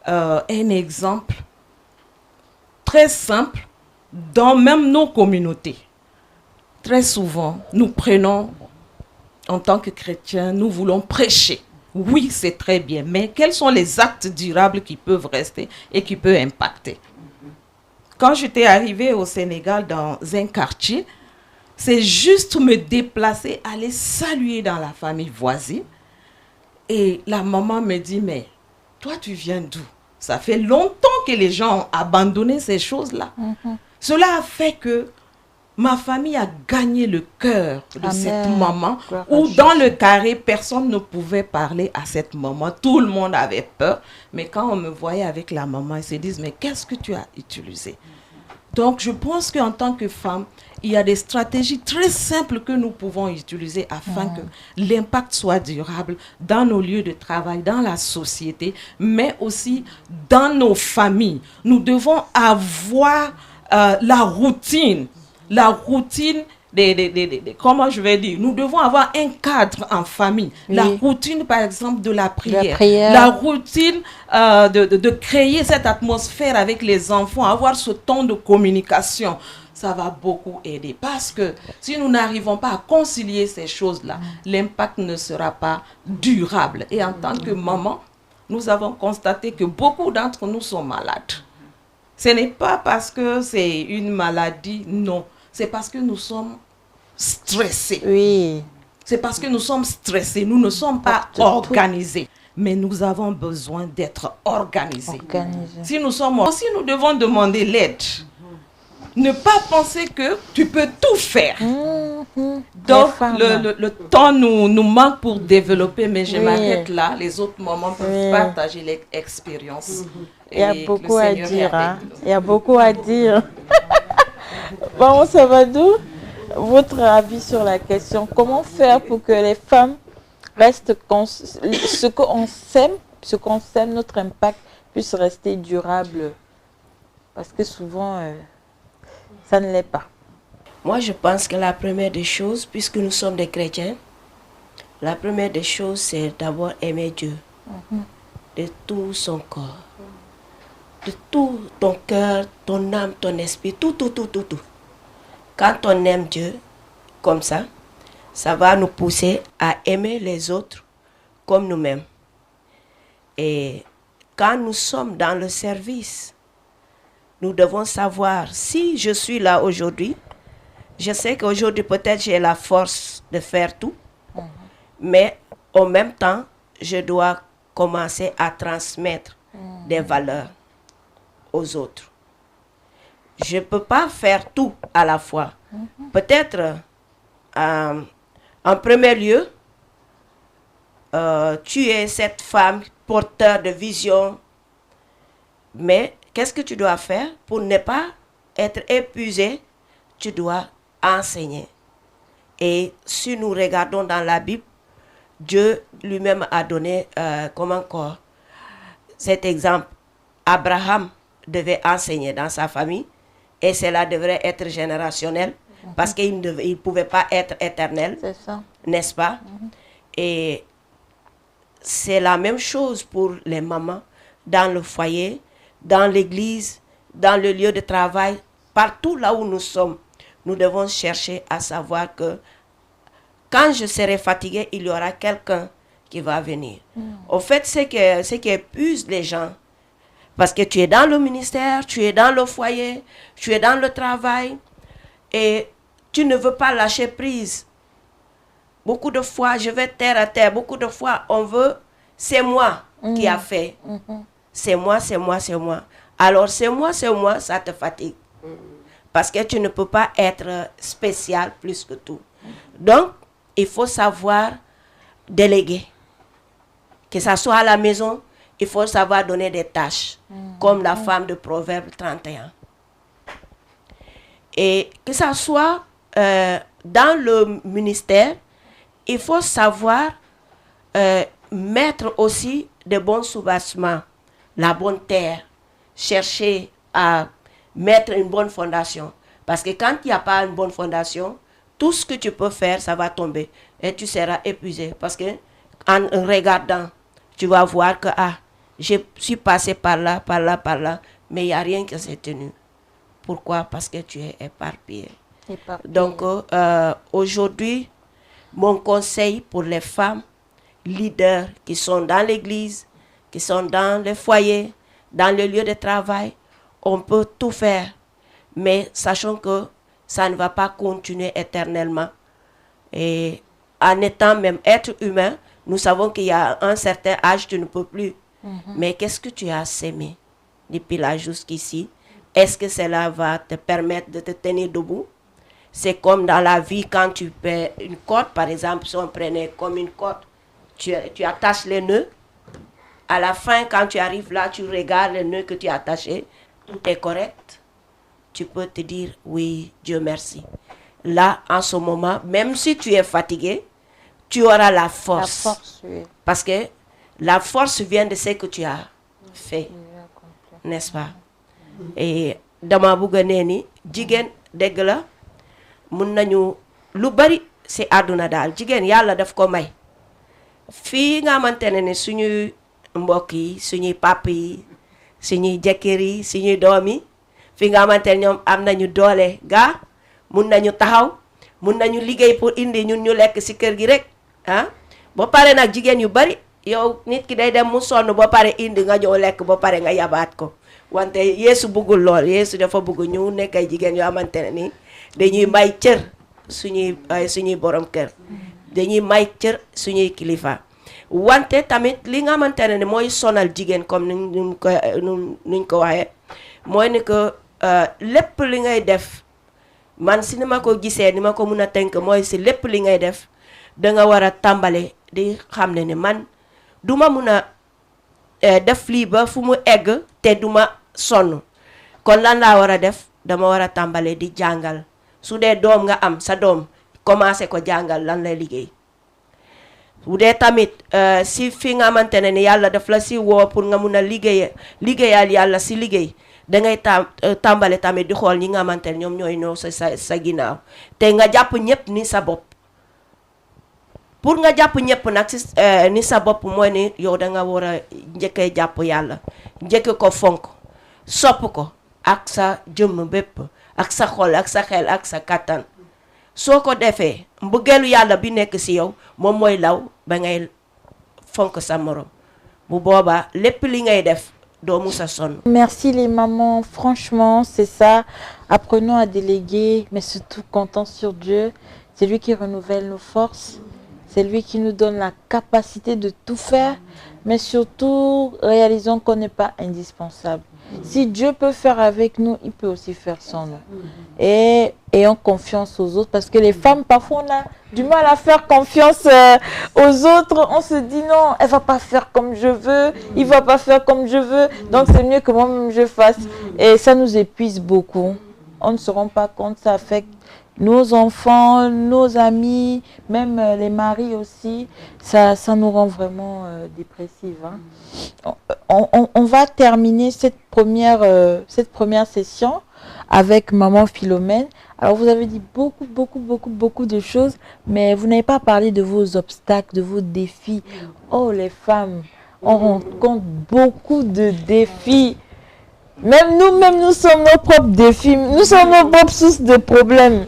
un exemple très simple dans même nos communautés. Très souvent, nous prenons, en tant que chrétiens, nous voulons prêcher. Oui, c'est très bien, mais quels sont les actes durables qui peuvent rester et qui peuvent impacter? Quand j'étais arrivée au Sénégal dans un quartier, c'est juste me déplacer, aller saluer dans la famille voisine. Et la maman me dit, mais toi, tu viens d'où? Ça fait longtemps que les gens ont abandonné ces choses-là. Cela a fait que ma famille a gagné le cœur de cette maman, où dans le carré, personne ne pouvait parler à cette maman. Tout le monde avait peur. Mais quand on me voyait avec la maman, ils se disent, mais qu'est-ce que tu as utilisé? Donc, je pense qu'en tant que femme, il y a des stratégies très simples que nous pouvons utiliser afin que l'impact soit durable dans nos lieux de travail, dans la société, mais aussi dans nos familles. Nous devons avoir la routine comment je vais dire, nous devons avoir un cadre en famille. Oui. La routine, par exemple, de la prière. La routine de créer cette atmosphère avec les enfants, avoir ce temps de communication. Ça va beaucoup aider. Parce que si nous n'arrivons pas à concilier ces choses-là, l'impact ne sera pas durable. Et en tant que maman, nous avons constaté que beaucoup d'entre nous sont malades. Ce n'est pas parce que c'est une maladie, non. C'est parce que nous sommes stressés. Oui. C'est parce que nous sommes stressés. Nous ne sommes pas organisés. Mais nous avons besoin d'être organisés. Si nous sommes aussi, nous devons demander l'aide. Ne pas penser que tu peux tout faire. Donc, le temps nous manque pour développer, mais je m'arrête là. Les autres moments peuvent partager l'expérience. Il y a beaucoup à dire. Hein? Il y a beaucoup à dire. Bon, Sabadou, votre avis sur la question, comment faire pour que les femmes restent, ce qu'on sème, notre impact puisse rester durable? Parce que souvent, ça ne l'est pas. Moi, je pense que la première des choses, puisque nous sommes des chrétiens, la première des choses, c'est d'abord aimer Dieu de tout son corps. De tout ton cœur, ton âme, ton esprit, tout. Quand on aime Dieu comme ça, ça va nous pousser à aimer les autres comme nous-mêmes. Et quand nous sommes dans le service, nous devons savoir, si je suis là aujourd'hui, je sais qu'aujourd'hui peut-être j'ai la force de faire tout, mais en même temps, je dois commencer à transmettre des valeurs aux autres. Je ne peux pas faire tout à la fois. Peut-être, en premier lieu, tu es cette femme porteur de vision, mais qu'est-ce que tu dois faire pour ne pas être épuisé? Tu dois enseigner. Et si nous regardons dans la Bible, Dieu lui-même a donné, cet exemple. Abraham devait enseigner dans sa famille et cela devrait être générationnel parce qu'il ne pouvait pas être éternel, n'est-ce pas? Et c'est la même chose pour les mamans dans le foyer, dans l'église, dans le lieu de travail, partout là où nous sommes. Nous devons chercher à savoir que quand je serai fatiguée, il y aura quelqu'un qui va venir. Au fait, ce qui épuise les gens, parce que tu es dans le ministère, tu es dans le foyer, tu es dans le travail, et tu ne veux pas lâcher prise. Beaucoup de fois, je vais terre à terre, beaucoup de fois, on veut, c'est moi qui a fait. C'est moi, c'est moi, c'est moi. Alors, c'est moi, ça te fatigue. Parce que tu ne peux pas être spécial plus que tout. Donc, il faut savoir déléguer. Que ça soit à la maison, il faut savoir donner des tâches. Comme la femme de Proverbe 31. Et que ça soit dans le ministère, il faut savoir mettre aussi de bons soubassements, la bonne terre, chercher à mettre une bonne fondation. Parce que quand il n'y a pas une bonne fondation, tout ce que tu peux faire, ça va tomber. Et tu seras épuisé. Parce que en regardant, tu vas voir que je suis passé par là, par là, par là, mais il n'y a rien qui s'est tenu. Pourquoi? Parce que tu es éparpillé. Donc, aujourd'hui, mon conseil pour les femmes leaders qui sont dans l'église, qui sont dans le foyer, dans le lieu de travail, on peut tout faire, mais sachant que ça ne va pas continuer éternellement. Et en étant même être humain, nous savons qu'il y a un certain âge, tu ne peux plus. Mais qu'est-ce que tu as sémé depuis là jusqu'ici? Est-ce que cela va te permettre de te tenir debout? C'est comme dans la vie, quand tu fais une corde, par exemple, si on prenait comme une corde, tu attaches les nœuds. À la fin, quand tu arrives là, tu regardes les nœuds que tu as attachés, tout est correct. Tu peux te dire, oui, Dieu merci. Là, en ce moment, même si tu es fatigué, tu auras la force. La force, oui. Parce que la force vient de ce que tu as fait. N'est-ce pas? Et dama bëgg nee ni jigéen dégg la mun nañu lu bari ci àdduna daal jigéen yàlla daf ko may fii nga xamante ne suñuy mbokk yi suñuy papa yi suñuy jëkkër yi suñuy doom yi fii nga xamante ne ñoom am nañu doole gaa mun nañu taxaw mun nañu liggéey pour indi ñun ñu lekk ci kër gi rek ba pare nag jigéen yu bari yow nit ki day dem mu sonn ba pare indi nga ñëw lekk ba pare nga yabaat ko wante Yeesu bëggul lool Yeesu dafa bëgg ñu nekk ay jigéen yoo xamante ne ni dañuy may cër suñuy borom kër dañuy may cër suñuy kilifa wante tamit li nga xamante ne mooy sonal jigéen comme nuñ ko waxee mooy ni que lépp li ngay def man si ni ma ko gisee ni ma ko mun a tënk mooy si lépp li ngay def danga war a tàmbale di xam ne man duma mun a def lii ba fu mu egg te duma sonn kon lan laa war a def dama war a tàmbale di jàngal su dee doom nga am sa doom commencé ko jàngal lan lay liggéey bu dee tamit si fi nga xamante ne ni yàlla daf la si woo pour nga mun a liggéeyal yàlla si liggéey dangay tàmbale tamit di xool ñi nga xamante ne ñoom ñooy ñëw sa ginnaaw te nga jàpp ñëpp ni sa bopp pour nga jàpp ñëpp nag ni sa bopp mooy ni yow danga war a njëkkee jàpp yàlla njëkke ko fonk sopp ko ak sa jëmm bépp ak sa xol ak sa xel ak sa kattan soo ko defee mbëggeelu yàlla bi nekk ci yow moom mooy law ba ngay fonk sa morom bu boobaa lépp li ngay def doo musa sonn. Merci les mamans, franchement c'est ça, apprenons à déléguer mais surtout comptons sur Dieu, c'est lui qui renouvelle nos forces. C'est lui qui nous donne la capacité de tout faire, mais surtout réalisons qu'on n'est pas indispensable. Si Dieu peut faire avec nous, il peut aussi faire sans nous. Et ayons confiance aux autres, parce que les femmes, parfois, on a du mal à faire confiance aux autres. On se dit non, elle va pas faire comme je veux, il va pas faire comme je veux, donc c'est mieux que moi-même je fasse. Et ça nous épuise beaucoup. On ne se rend pas compte, ça affecte nos enfants, nos amis, même les maris aussi, ça nous rend vraiment dépressives. Hein. On va terminer cette première session avec Maman Philomène. Alors, vous avez dit beaucoup de choses, mais vous n'avez pas parlé de vos obstacles, de vos défis. Oh, les femmes, on rencontre beaucoup de défis. Même nous sommes nos propres défis, nous sommes nos propres sources de problèmes.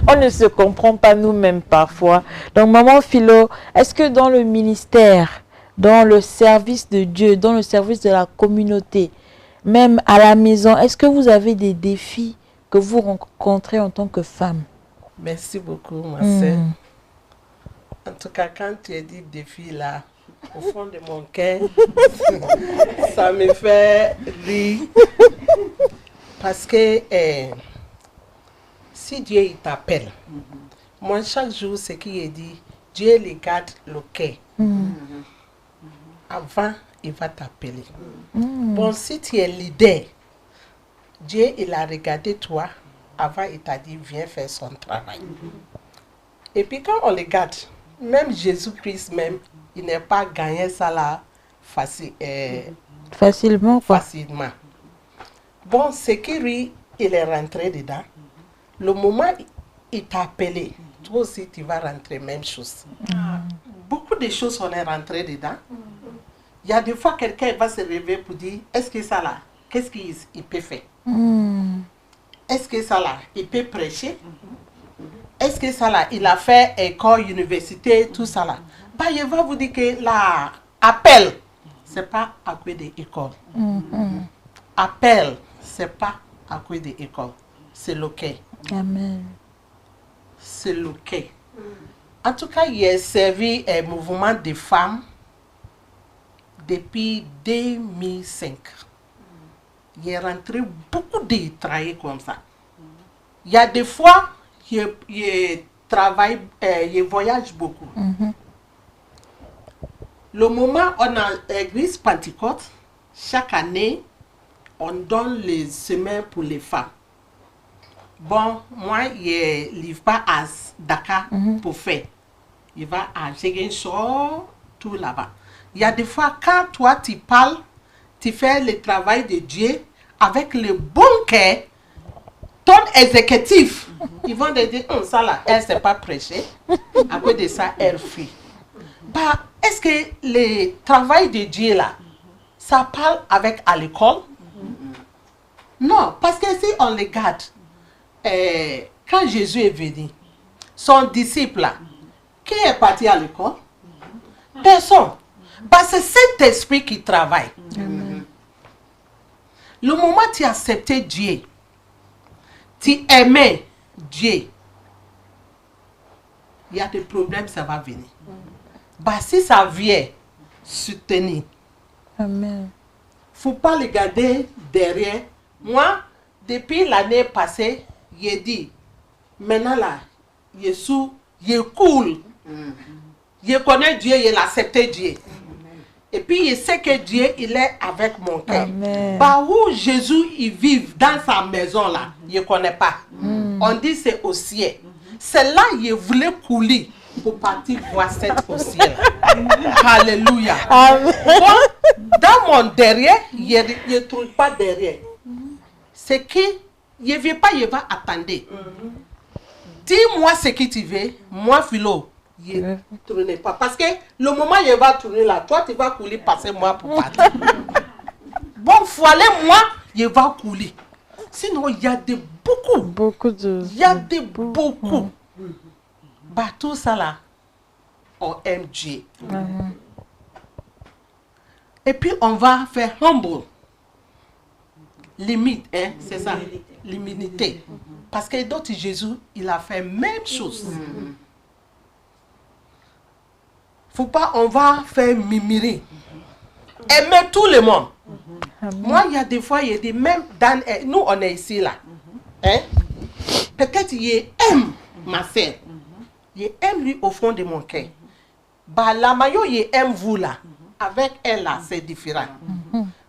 On ne se comprend pas nous-mêmes parfois. Donc, Maman Philo, est-ce que dans le ministère, dans le service de Dieu, dans le service de la communauté, même à la maison, est-ce que vous avez des défis que vous rencontrez en tant que femme? Merci beaucoup, ma sœur. En tout cas, quand tu as dit défi là, au fond de mon cœur, ça me fait rire. Parce que si Dieu il t'appelle, moi chaque jour, ce qu'il a dit, Dieu regarde le cœur. Avant, il va t'appeler. Bon, si tu es leader, Dieu il a regardé toi, avant il t'a dit viens faire son travail. Et puis quand on regarde, même Jésus-Christ même, il n'est pas gagné ça là facilement. Facilement. Bon, c'est que lui, il est rentré dedans. Le moment il t'a appelé, toi aussi tu vas rentrer même chose. Beaucoup de choses on est rentré dedans. Il y a des fois quelqu'un va se réveiller pour dire est-ce que ça là, qu'est-ce qu'il peut faire? Est-ce que ça là, il peut prêcher? Est-ce que ça là, il a fait école, université, tout ça là? Bah, il va vous dire que l'appel, ce n'est pas à cause de l'école. Appel, ce n'est pas à cause de l'école. C'est le quai. Amen. C'est le quai. En tout cas, il a servi un mouvement de femmes depuis 2005. Il est rentré beaucoup de travail comme ça. Il y a des fois, il travaille, il voyage beaucoup. Le moment où on a l'église Pentecôte, chaque année, on donne les semaines pour les femmes. Bon, moi, je ne livre pas à Dakar pour faire. Il va à Ziguinchor, tout là-bas. Il y a des fois, quand toi, tu parles, tu fais le travail de Dieu avec le bon cœur, ton exécutif, ils vont te dire, ça là, elle ne sait pas prêcher. À cause de ça, elle fuit. Bah, est-ce que le travail de Dieu là, ça parle avec à l'école? Non, parce que si on regarde, quand Jésus est venu, son disciple là, qui est parti à l'école? Personne. Bah, c'est cet esprit qui travaille. Le moment où tu as accepté Dieu, tu aimais Dieu, il y a des problèmes, ça va venir. Bah, si ça vient soutenir, Amen. faut pas le garder derrière. Moi, depuis l'année passée, j'ai dit, maintenant là, je suis, je cool. Je connais Dieu, je l'accepte Dieu. Et puis, je sais que Dieu, il est avec mon cœur. Bah, où Jésus, il vit dans sa maison là, je ne connais pas. On dit c'est au ciel. C'est là qu'il voulait couler pour partir voir cette au ciel. Alléluia. Bon, dans mon derrière, je ne trouve pas derrière. C'est que je ne veux pas, je vais attendre. Dis-moi ce que tu veux, moi, Philo. Je ne tourne pas. Parce que le moment où je vais tourner là, toi, tu vas couler, passer moi pour partir. Bon, il faut aller, moi, je vais couler. Sinon, il y a de beaucoup. Il y a de beaucoup. Bah, tout ça là, on aime Dieu. Et puis, on va faire humble. Limite, hein, c'est ça. L'immunité. Parce que d'autres, Jésus, il a fait même chose. Faut pas, on va faire mimirer. Aimer tout le monde. Moi, il y a des fois, il y a des même dans, nous, on est ici là. Hein? Peut-être il aime ma soeur. Il aime lui au fond de mon cœur. Bah, la maillot, il aime vous là. Avec elle là, c'est différent.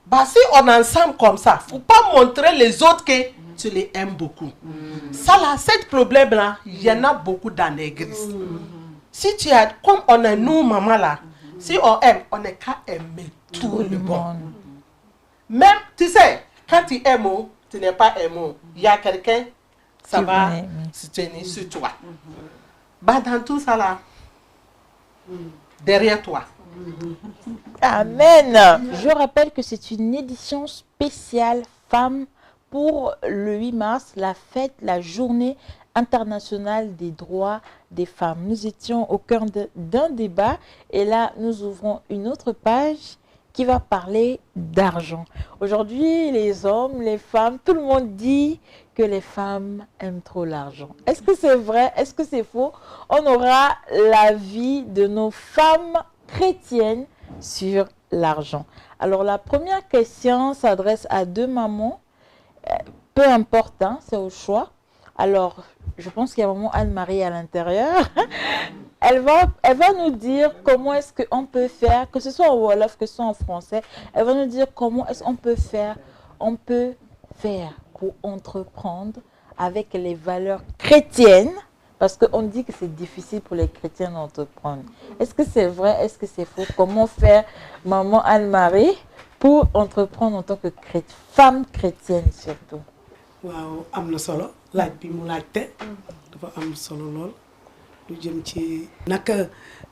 Bah, si on est ensemble comme ça, faut pas montrer les autres que tu les aimes beaucoup. Ça là, ce problème-là, il y en a beaucoup dans l'église. Si tu as, comme on est nous, maman là, si on aime, on n'est qu'à aimer tout le monde. Même, tu sais, quand tu aimes, tu n'es pas aimé. Il y a quelqu'un, ça va se tenir sur toi. Bah, dans tout ça là, derrière toi. Amen. Je rappelle que c'est une édition spéciale femmes pour le 8 mars, la fête, la journée internationale des droits des femmes. Nous étions au cœur d'un débat et là, nous ouvrons une autre page qui va parler d'argent. Aujourd'hui, les hommes, les femmes, tout le monde dit que les femmes aiment trop l'argent. Est-ce que c'est vrai? Est-ce que c'est faux? On aura l'avis de nos femmes chrétiennes sur l'argent. Alors, la première question s'adresse à deux mamans. Peu importe, hein, c'est au choix. Alors, je pense qu'il y a maman Anne-Marie à l'intérieur. Elle va nous dire comment est-ce qu'on peut faire, que ce soit en Wolof, que ce soit en français. Elle va nous dire comment est-ce qu'on peut faire pour entreprendre avec les valeurs chrétiennes. Parce qu'on dit que c'est difficile pour les chrétiens d'entreprendre. Est-ce que c'est vrai? Est-ce que c'est faux? Comment faire, maman Anne-Marie, pour entreprendre en tant que femme chrétienne surtout? waaw am na solo laaj bi mu laajte dafa am solo lool lu jëm ci naka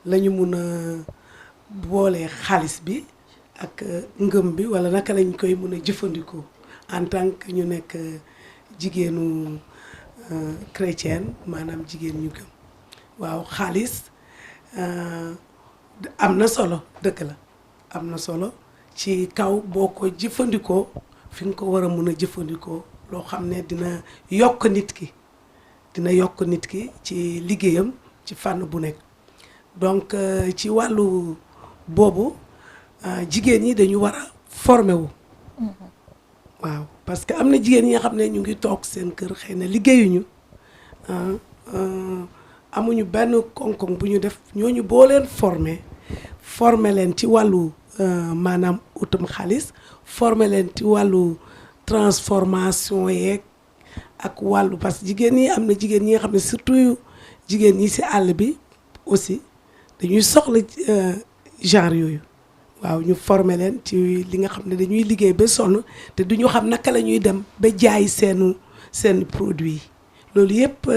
la ñu mun a boolee xaalis bi ak ngëm bi wala naka lañ koy mun a jëfandikoo en tant que ñu nekk jigéenu chrétienne maanaam jigéen ñu gëm waaw xaalis am na solo dëgg la am na solo ci kaw boo ko jëfandikoo fi nga ko war a mun a jëfandikoo loo xam ne dina yokk nit ki ci liggéeyam ci fànn bu nekk donc ci wàllu boobu jigéen ñi dañu war a former wu waaw parce que am na jigéen ñi nga xam ne ñu ngi toog seen kër xëy na liggéeyuñu amuñu benn koŋ-koŋ bu ñu def ñooñu boo leen former leen ci wàllu maanaam utum xaalis former leen ci wàllu transformation yeeg ak wàllu parce que jigéen ñi am na jigéen ñi nga xam ne surtout jigéen ñi ci àll bi aussi dañuy soxla genre yooyu waaw ñu former leen ci li nga xam ne dañuy liggéey ba sonn te duñu xam naka la ñuy dem ba jaay seen produit loolu yëpp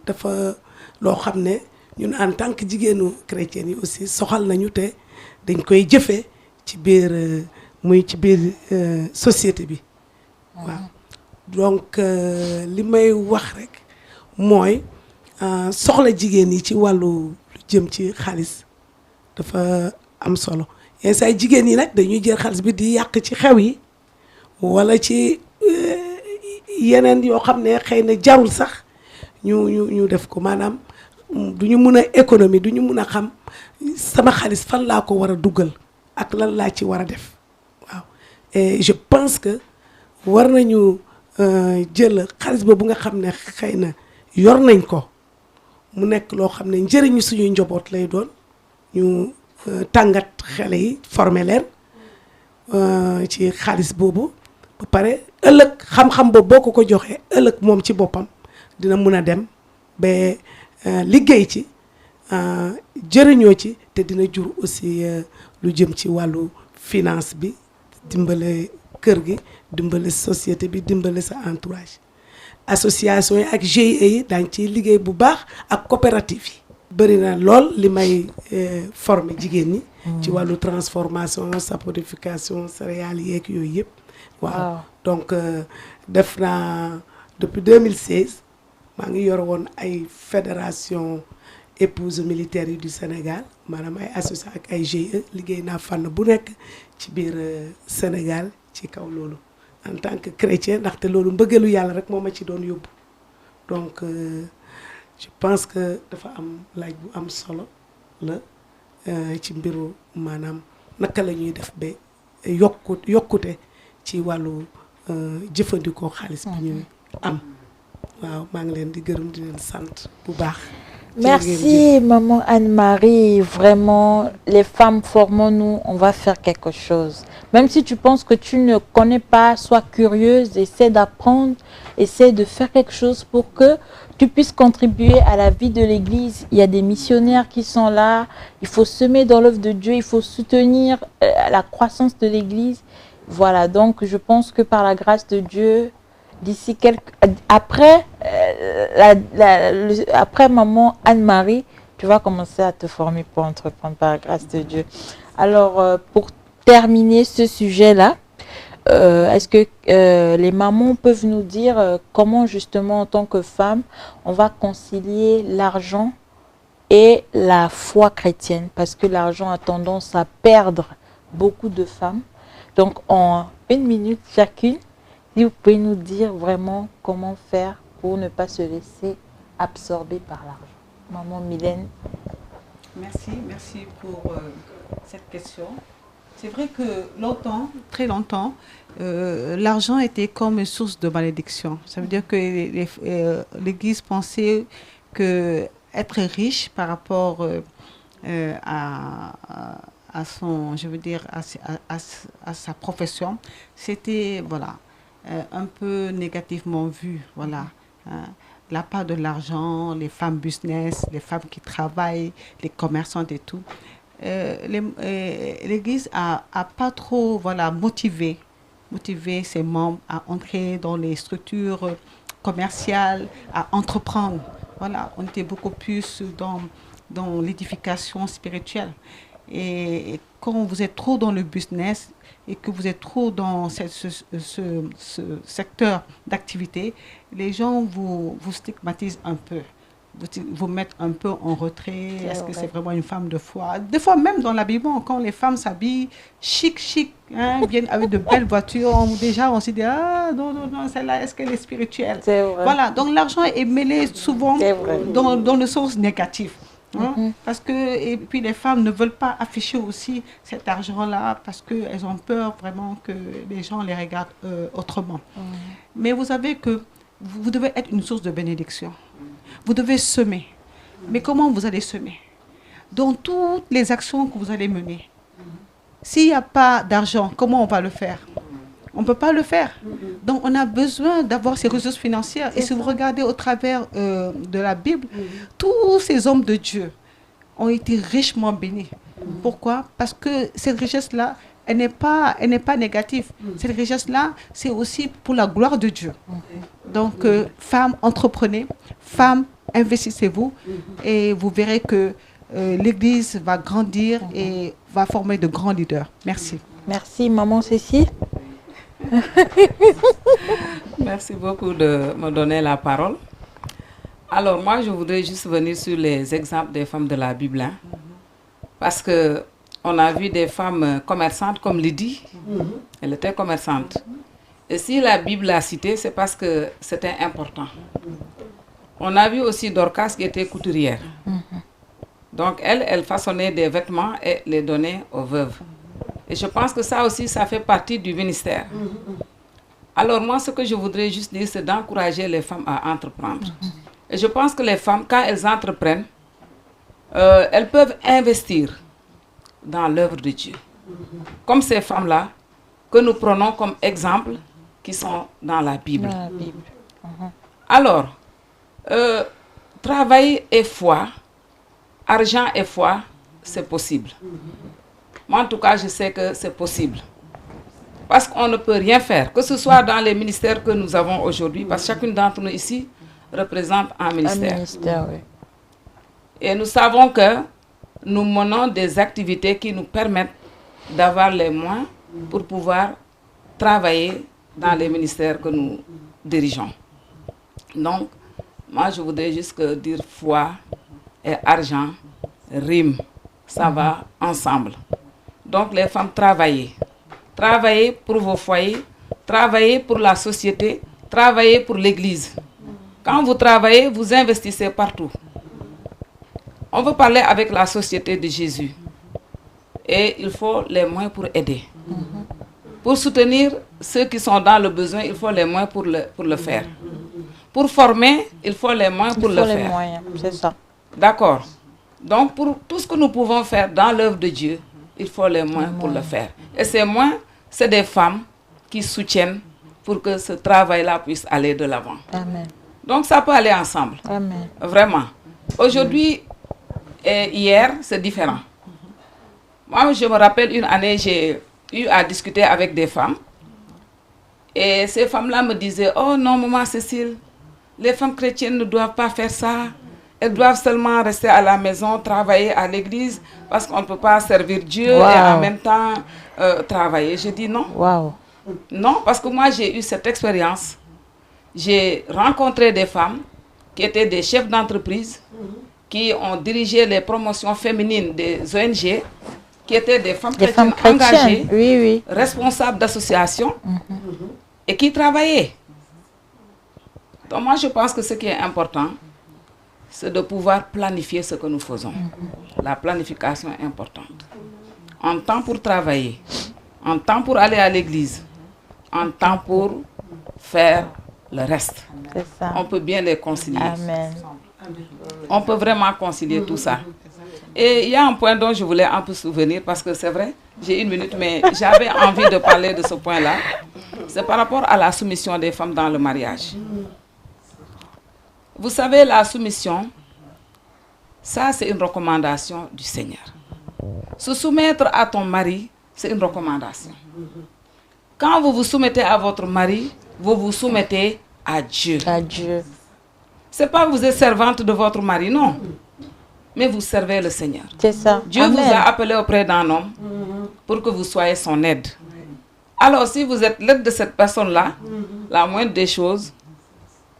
dafa loo xam ne ñun en tant que jigéenu chrétienne yi aussi soxal nañu te dañ koy jëfee ci biir muy ci biir société bi waaw donc li may wax rek mooy soxla jigéen yi ci wàllu lu jëm ci xaalis dafa am solo yenn saa jigéen yi nag dañuy jël xaalis bi di yàq ci xew yi walla ci yeneen yoo xam ne xëy na jarul sax ñu def ko maanaam duñu mën a économie duñu mën a xam sama xaalis fan laa ko war a dugal ak lan laa ci war a def waaw et je pense que war nañu jël xaalis boobu nga xam ne xëy na yor nañ ko mu nekk loo xam ne njëriñu suñuy njaboot lay doon ñu tàngat xale yi former leen ci xaalis boobu ba pare ëllëg xam-xam boobu boo ko joxee ëllëg moom ci boppam dina mun a dem ba liggéey ci jëriñoo ci te dina jur aussi lu jëm ci wàllu finance bi dimbale kër gi dimbale société bi dimbale sa entourage association yi ak GIE yi daañ ciy liggéey bu baax ak coopérative yi bëri na lool li may former jigéen ñi ci wàllu transformation saponification céréales yeeg yooyu yëpp waaw donc def naa depuis 2016 maa ngi yor woon ay fédération épouses militaires yi du Sénégal maanaam ay association ak ay GIE liggéey naa fànn bu nekk ci biir Sénégal ci kaw loolu en tant que chrétien ndaxte loolu mbëggeelu yàlla rek moo ma ci doon yóbbu donc je pense que dafa am laaj bu am solo la ci mbiru maanaam naka la ñuy def ba yokkute ci wàllu jëfandikoo xaalis bi ñuy am waaw maa ngi leen di gërëm di leen sant bu baax. Merci, maman Anne-Marie. Vraiment, les femmes, formons-nous, on va faire quelque chose. Même si tu penses que tu ne connais pas, sois curieuse, essaie d'apprendre, essaie de faire quelque chose pour que tu puisses contribuer à la vie de l'Église. Il y a des missionnaires qui sont là. Il faut semer dans l'œuvre de Dieu. Il faut soutenir la croissance de l'Église. Voilà, donc je pense que par la grâce de Dieu, d'ici après, après maman Anne-Marie, tu vas commencer à te former pour entreprendre par la grâce de Dieu. Alors, pour terminer ce sujet-là, est-ce que les mamans peuvent nous dire comment justement en tant que femme, on va concilier l'argent et la foi chrétienne? Parce que l'argent a tendance à perdre beaucoup de femmes. Donc, en 1 minute chacune, si vous pouvez nous dire vraiment comment faire pour ne pas se laisser absorber par l'argent. Maman Mylène. Merci pour cette question. C'est vrai que longtemps, très longtemps, l'argent était comme une source de malédiction. Ça veut dire que l'Église pensait que être riche par rapport à son, je veux dire, à sa profession, c'était, voilà, un peu négativement vu, voilà. La part de l'argent, les femmes business, les femmes qui travaillent, les commerçantes et tout. L'Église a pas trop, voilà, motivé ses membres à entrer dans les structures commerciales, à entreprendre. Voilà, on était beaucoup plus dans l'édification spirituelle. Et quand vous êtes trop dans le business et que vous êtes trop dans ce secteur d'activité, les gens vous stigmatisent un peu, vous mettent un peu en retrait. Est-ce que c'est vraiment une femme de foi? Des fois, même dans l'habillement, quand les femmes s'habillent chic, hein, viennent avec de belles voitures, déjà on se dit, ah non, celle-là, est-ce qu'elle est spirituelle? C'est vrai. Voilà, donc l'argent est mêlé souvent dans le sens négatif. Hein? Parce que, et puis les femmes ne veulent pas afficher aussi cet argent-là parce qu'elles ont peur vraiment que les gens les regardent autrement. Mais vous savez que vous devez être une source de bénédiction. Vous devez semer. Mais comment vous allez semer? Dans toutes les actions que vous allez mener. S'il n'y a pas d'argent, comment on va le faire? On ne peut pas le faire. Donc, on a besoin d'avoir ces ressources financières. Et si vous regardez au travers de la Bible, tous ces hommes de Dieu ont été richement bénis. Pourquoi? Parce que cette richesse-là, elle n'est pas négative. Cette richesse-là, c'est aussi pour la gloire de Dieu. Donc, femmes, entreprenez. Femmes, investissez-vous. Et vous verrez que l'Église va grandir et va former de grands leaders. Merci. Merci, maman Cécile. Merci beaucoup de me donner la parole. Alors moi, je voudrais juste venir sur les exemples des femmes de la Bible. Hein, parce qu'on a vu des femmes commerçantes comme Lydie. Elle était commerçante. Et si la Bible l'a citée, c'est parce que c'était important. On a vu aussi Dorcas qui était couturière. Donc elle façonnait des vêtements et les donnait aux veuves. Et je pense que ça aussi, ça fait partie du ministère. Alors moi, ce que je voudrais juste dire, c'est d'encourager les femmes à entreprendre. Et je pense que les femmes, quand elles entreprennent, elles peuvent investir dans l'œuvre de Dieu. Comme ces femmes-là, que nous prenons comme exemple, qui sont dans la Bible. Alors, travail et foi, argent et foi, c'est possible. Moi, en tout cas, je sais que c'est possible. Parce qu'on ne peut rien faire, que ce soit dans les ministères que nous avons aujourd'hui, parce que chacune d'entre nous ici représente un ministère. Oui. Et nous savons que nous menons des activités qui nous permettent d'avoir les moyens pour pouvoir travailler dans les ministères que nous dirigeons. Donc, moi, je voudrais juste dire foi et argent riment. Ça va ensemble. Donc, les femmes, travaillez. Travaillez pour vos foyers, travaillez pour la société, travaillez pour l'Église. Quand vous travaillez, vous investissez partout. On veut parler avec la société de Jésus. Et il faut les moyens pour aider. Pour soutenir ceux qui sont dans le besoin, il faut les moyens pour le faire. Pour former, il faut les moyens pour le faire. Moyens, c'est ça. D'accord. Donc, pour tout ce que nous pouvons faire dans l'œuvre de Dieu, il faut les moyens pour le faire. Et ces moyens, c'est des femmes qui soutiennent pour que ce travail-là puisse aller de l'avant. Amen. Donc, ça peut aller ensemble. Amen. Vraiment. Aujourd'hui et hier, c'est différent. Moi, je me rappelle une année, j'ai eu à discuter avec des femmes. Et ces femmes-là me disaient, oh non, maman Cécile, les femmes chrétiennes ne doivent pas faire ça. Elles doivent seulement rester à la maison, travailler à l'église, parce qu'on ne peut pas servir Dieu et en même temps travailler. Je dis non. Wow. Non, parce que moi, j'ai eu cette expérience. J'ai rencontré des femmes qui étaient des chefs d'entreprise, qui ont dirigé les promotions féminines des ONG, qui étaient des femmes chrétiennes engagées, oui. responsables d'associations, et qui travaillaient. Donc moi, je pense que ce qui est important, c'est de pouvoir planifier ce que nous faisons. La planification est importante. Un temps pour travailler, un temps pour aller à l'église, un temps pour faire le reste. C'est ça. On peut bien les concilier. Amen. On peut vraiment concilier tout ça. Et il y a un point dont je voulais un peu souvenir, parce que c'est vrai, j'ai une minute, mais j'avais envie de parler de ce point-là. C'est par rapport à la soumission des femmes dans le mariage. Vous savez, la soumission, ça c'est une recommandation du Seigneur. Se soumettre à ton mari, c'est une recommandation. Quand vous vous soumettez à votre mari, vous vous soumettez à Dieu. À Dieu. Ce n'est pas que vous êtes servante de votre mari, non. Mais vous servez le Seigneur. C'est ça. Dieu vous a appelé auprès d'un homme pour que vous soyez son aide. Alors, si vous êtes l'aide de cette personne-là, la moindre des choses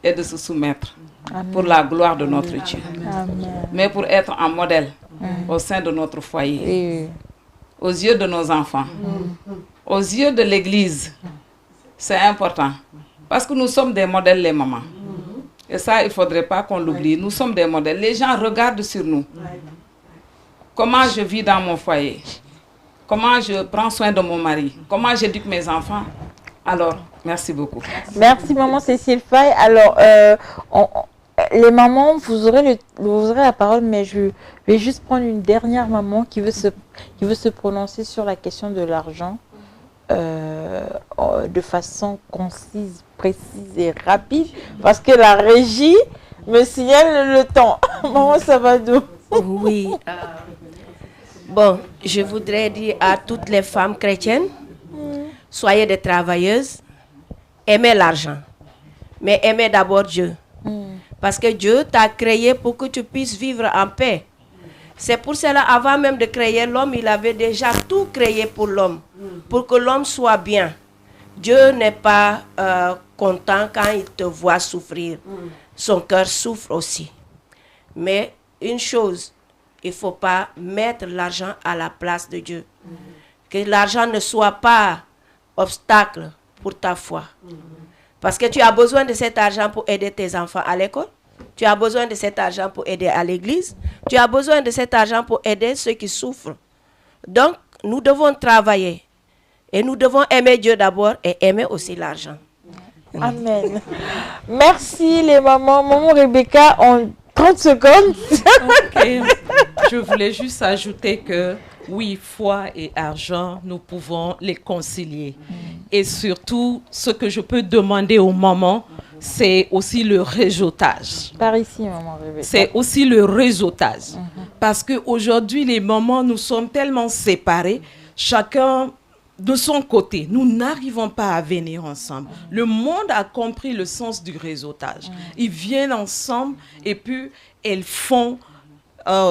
est de se soumettre. Amen. Pour la gloire de notre Dieu. Amen. Mais pour être un modèle au sein de notre foyer, Oui. aux yeux de nos enfants, aux yeux de l'Église. C'est important. Parce que nous sommes des modèles, les mamans. Et ça, il ne faudrait pas qu'on l'oublie. Nous sommes des modèles. Les gens regardent sur nous. Comment je vis dans mon foyer? Comment je prends soin de mon mari? Comment j'éduque mes enfants? Alors, merci beaucoup. Merci, maman Cécile Faye. Alors, les mamans, vous aurez la parole, mais je vais juste prendre une dernière maman qui veut se prononcer sur la question de l'argent de façon concise, précise et rapide, parce que la régie me signale le temps. Maman Sabadou. Oui. Bon, je voudrais dire à toutes les femmes chrétiennes, soyez des travailleuses, aimez l'argent, mais aimez d'abord Dieu. Parce que Dieu t'a créé pour que tu puisses vivre en paix. C'est pour cela, avant même de créer l'homme, il avait déjà tout créé pour l'homme, pour que l'homme soit bien. Dieu n'est pas content quand il te voit souffrir. Son cœur souffre aussi. Mais une chose, il ne faut pas mettre l'argent à la place de Dieu. Que l'argent ne soit pas obstacle pour ta foi. Parce que tu as besoin de cet argent pour aider tes enfants à l'école. Tu as besoin de cet argent pour aider à l'église. Tu as besoin de cet argent pour aider ceux qui souffrent. Donc, nous devons travailler. Et nous devons aimer Dieu d'abord et aimer aussi l'argent. Amen. Merci les mamans. Maman Rebecca, en 30 secondes. Ok. Je voulais juste ajouter que oui, foi et argent, nous pouvons les concilier. Et surtout, ce que je peux demander aux mamans, c'est aussi le réseautage. Par ici, maman Rebecca. C'est aussi le réseautage. Parce qu'aujourd'hui, les mamans, nous sommes tellement séparés, chacun de son côté. Nous n'arrivons pas à venir ensemble. Le monde a compris le sens du réseautage. Ils viennent ensemble et puis elles font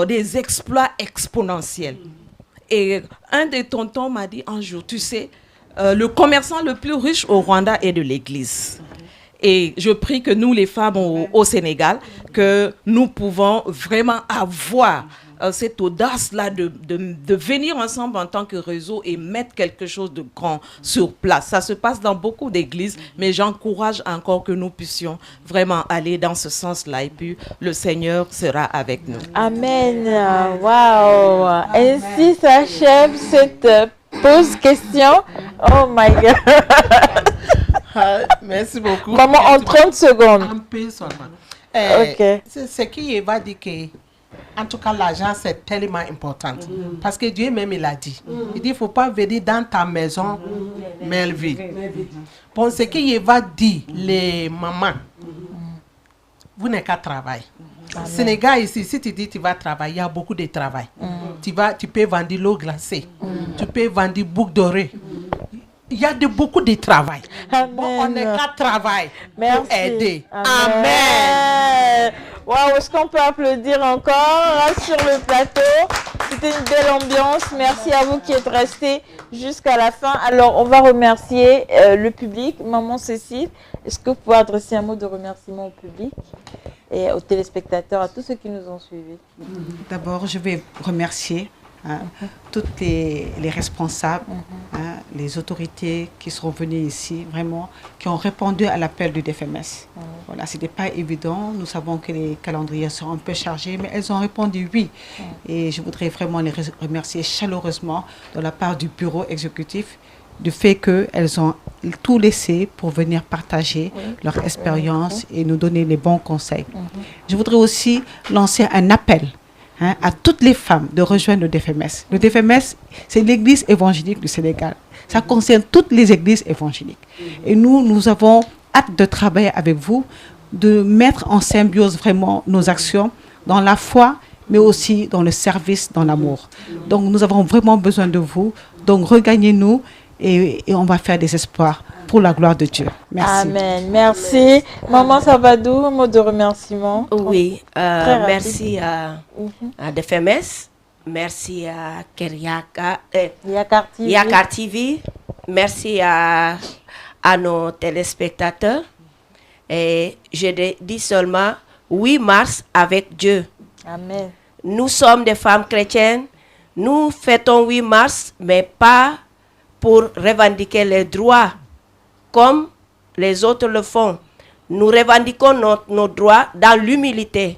des exploits exponentiels. Et un des tontons m'a dit un jour, tu sais, le commerçant le plus riche au Rwanda est de l'église. Et je prie que nous, les femmes au Sénégal, que nous pouvons vraiment avoir cette audace-là de venir ensemble en tant que réseau et mettre quelque chose de grand sur place. Ça se passe dans beaucoup d'églises, mais j'encourage encore que nous puissions vraiment aller dans ce sens-là. Et puis, le Seigneur sera avec nous. Amen. Wow. Ainsi s'achève cette pause question. Oh my God. Merci beaucoup. Maman, en 30 secondes. Un peu seulement. Ok. Ce qui va dire que En tout cas, l'argent, c'est tellement important. Parce que Dieu même, il a dit. Il dit, il ne faut pas venir dans ta maison, mais vide. Bon, ce qu'il va dire, les mamans, vous n'avez qu'à travailler. Sénégal, ici, si tu dis que tu vas travailler, il y a beaucoup de travail. Tu peux vendre l'eau glacée. Tu peux vendre boucle dorée. Il y a beaucoup de travail. Bon, on n'est qu'à travailler pour aider. Amen. Waouh, est-ce qu'on peut applaudir encore sur le plateau? C'était une belle ambiance. Merci à vous qui êtes restés jusqu'à la fin. Alors, on va remercier le public. Maman Cécile, est-ce que vous pouvez adresser un mot de remerciement au public et aux téléspectateurs, à tous ceux qui nous ont suivis? D'abord, je vais remercier toutes les responsables, les autorités qui sont venues ici, vraiment, qui ont répondu à l'appel du DFMS. Voilà, ce n'était pas évident. Nous savons que les calendriers sont un peu chargés, mais elles ont répondu oui. Et je voudrais vraiment les remercier chaleureusement de la part du bureau exécutif du fait qu'elles ont tout laissé pour venir partager leur expérience et nous donner les bons conseils. Je voudrais aussi lancer un appel à toutes les femmes de rejoindre le DFMS. Le DFMS, c'est l'église évangélique du Sénégal. Ça concerne toutes les églises évangéliques. Et nous avons hâte de travailler avec vous, de mettre en symbiose vraiment nos actions dans la foi, mais aussi dans le service, dans l'amour. Donc nous avons vraiment besoin de vous. Donc regagnez-nous et on va faire des espoirs pour la gloire de Dieu. Merci. Amen. Merci. Maman Sabadou, un mot de remerciement. Oui, merci à DFMS, merci à Yakar TV, merci à nos téléspectateurs. Et je dis seulement 8 mars avec Dieu. Amen. Nous sommes des femmes chrétiennes. Nous fêtons 8 mars, mais pas pour revendiquer les droits comme les autres le font. Nous revendiquons nos droits dans l'humilité.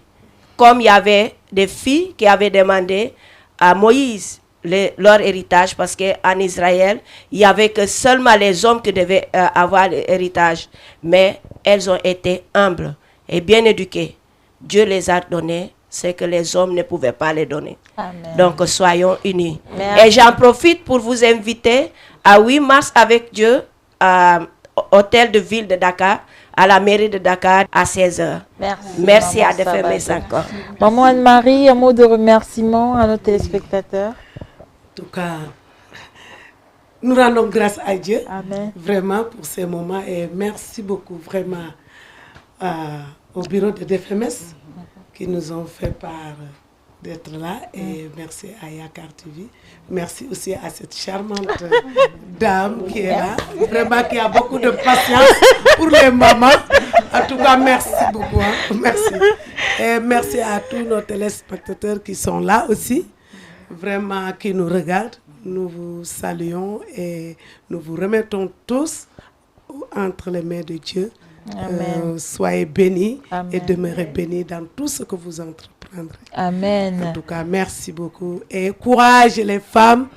Comme il y avait des filles qui avaient demandé à Moïse leur héritage, parce qu'en Israël, il n'y avait que seulement les hommes qui devaient avoir l'héritage. Mais elles ont été humbles et bien éduquées. Dieu les a données ce que les hommes ne pouvaient pas les donner. Amen. Donc soyons unis. Merci. Et j'en profite pour vous inviter à 8 mars avec Dieu, à Hôtel de Ville de Dakar, à la mairie de Dakar à 16h. Merci à DFMS encore. Maman Anne-Marie, un mot de remerciement à nos téléspectateurs. En tout cas, nous rendons grâce à Dieu. Amen. Vraiment pour ces moments et merci beaucoup vraiment au bureau de DFMS qui nous ont fait part d'être là et merci à Yakar TV. Merci aussi à cette charmante dame qui est là, vraiment qui a beaucoup de patience pour les mamans. En tout cas, merci beaucoup. Merci. Et merci à tous nos téléspectateurs qui sont là aussi, vraiment qui nous regardent. Nous vous saluons et nous vous remettons tous entre les mains de Dieu. Soyez bénis. Amen. Et demeurez bénis dans tout ce que vous entreprendrez. Amen. En tout cas, merci beaucoup. Et courage les femmes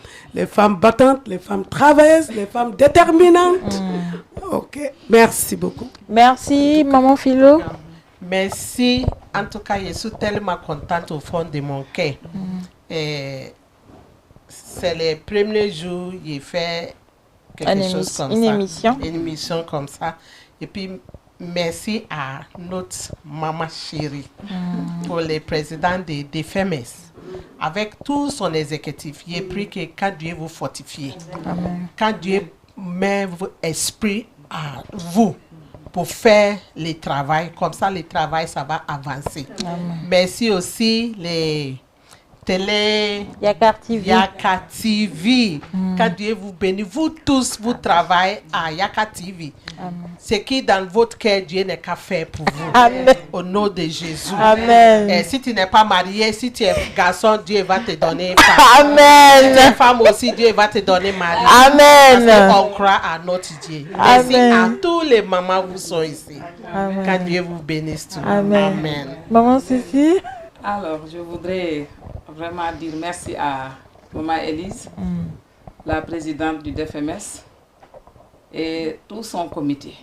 battantes, les femmes travailleuses, les femmes déterminantes. Ok, merci beaucoup. Merci, Maman Philo. Merci. En tout cas, je suis tellement contente au fond de mon cœur. Et c'est le premier jour où j'ai fait quelque chose comme ça. Une émission comme ça. Et puis, merci à notre maman chérie pour le président de DFMS. Avec tout son exécutif, j'ai pris que quand Dieu vous fortifie, quand Dieu met votre esprit à vous pour faire le travail, comme ça le travail, ça va avancer. Merci aussi les télé, Yakar TV. Quand Dieu vous bénit, vous tous, vous travaillez à Yakar TV. Ce qui dans votre cœur, Dieu n'est qu'à faire pour vous. Amen. Au nom de Jésus. Amen. Et si tu n'es pas marié, si tu es garçon, Dieu va te donner femme. Amen. Si tu es femme aussi, Dieu va te donner mari. Amen. Parce qu'on croit à notre Dieu. Merci à tous les mamans qui sont ici. Amen. Que Dieu vous bénisse tous. Amen. Amen. Maman Cécile. Alors, je voudrais vraiment dire merci à Maman Élise, la présidente du DFMS, et tout son comité.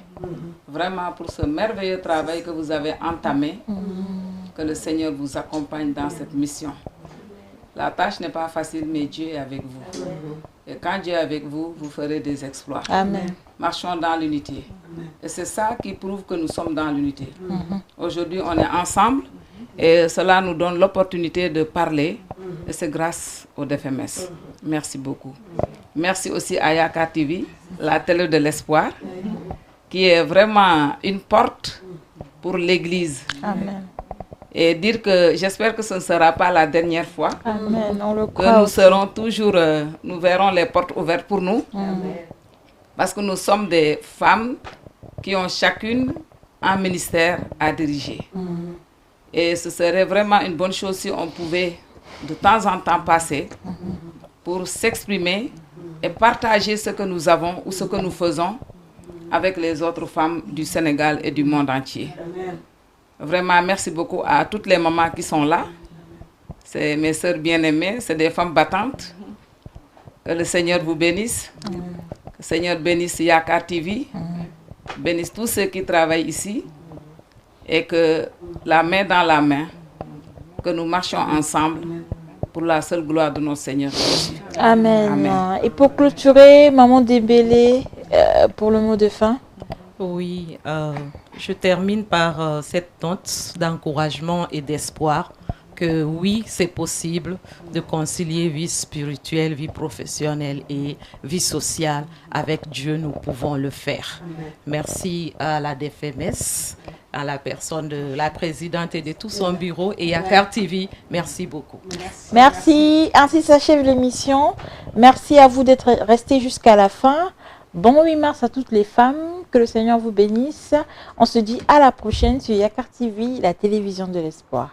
Vraiment pour ce merveilleux travail que vous avez entamé. Que le Seigneur vous accompagne dans cette mission. La tâche n'est pas facile, mais Dieu est avec vous. Et quand Dieu est avec vous, vous ferez des exploits. Amen. Marchons dans l'unité. Et c'est ça qui prouve que nous sommes dans l'unité. Aujourd'hui, on est ensemble et cela nous donne l'opportunité de parler. Et c'est grâce au DFMS. Merci beaucoup. Merci aussi à Yaka TV, la télé de l'espoir, qui est vraiment une porte pour l'Église. Amen. Et dire que j'espère que ce ne sera pas la dernière fois. Amen. On le Que croit nous aussi. serons toujours, nous verrons les portes ouvertes pour nous. Parce que nous sommes des femmes qui ont chacune un ministère à diriger. Et ce serait vraiment une bonne chose si on pouvait de temps en temps passer pour s'exprimer et partager ce que nous avons ou ce que nous faisons avec les autres femmes du Sénégal et du monde entier. Vraiment, merci beaucoup à toutes les mamans qui sont là. C'est mes sœurs bien-aimées, c'est des femmes battantes. Que le Seigneur vous bénisse. Que le Seigneur bénisse Yaka TV. Bénisse tous ceux qui travaillent ici. Et que la main dans la main, que nous marchions ensemble pour la seule gloire de notre Seigneur Jésus. Amen. Amen. Et pour clôturer, Maman Dembélé, pour le mot de fin. Oui, je termine par cette note d'encouragement et d'espoir que oui, c'est possible de concilier vie spirituelle, vie professionnelle et vie sociale. Avec Dieu, nous pouvons le faire. Merci à la DFMS, à la personne de la présidente et de tout son bureau et à Car TV. Merci beaucoup. Merci. Ainsi s'achève l'émission. Merci à vous d'être restés jusqu'à la fin. Bon 8 mars à toutes les femmes. Que le Seigneur vous bénisse. On se dit à la prochaine sur Yakar TV, la télévision de l'espoir.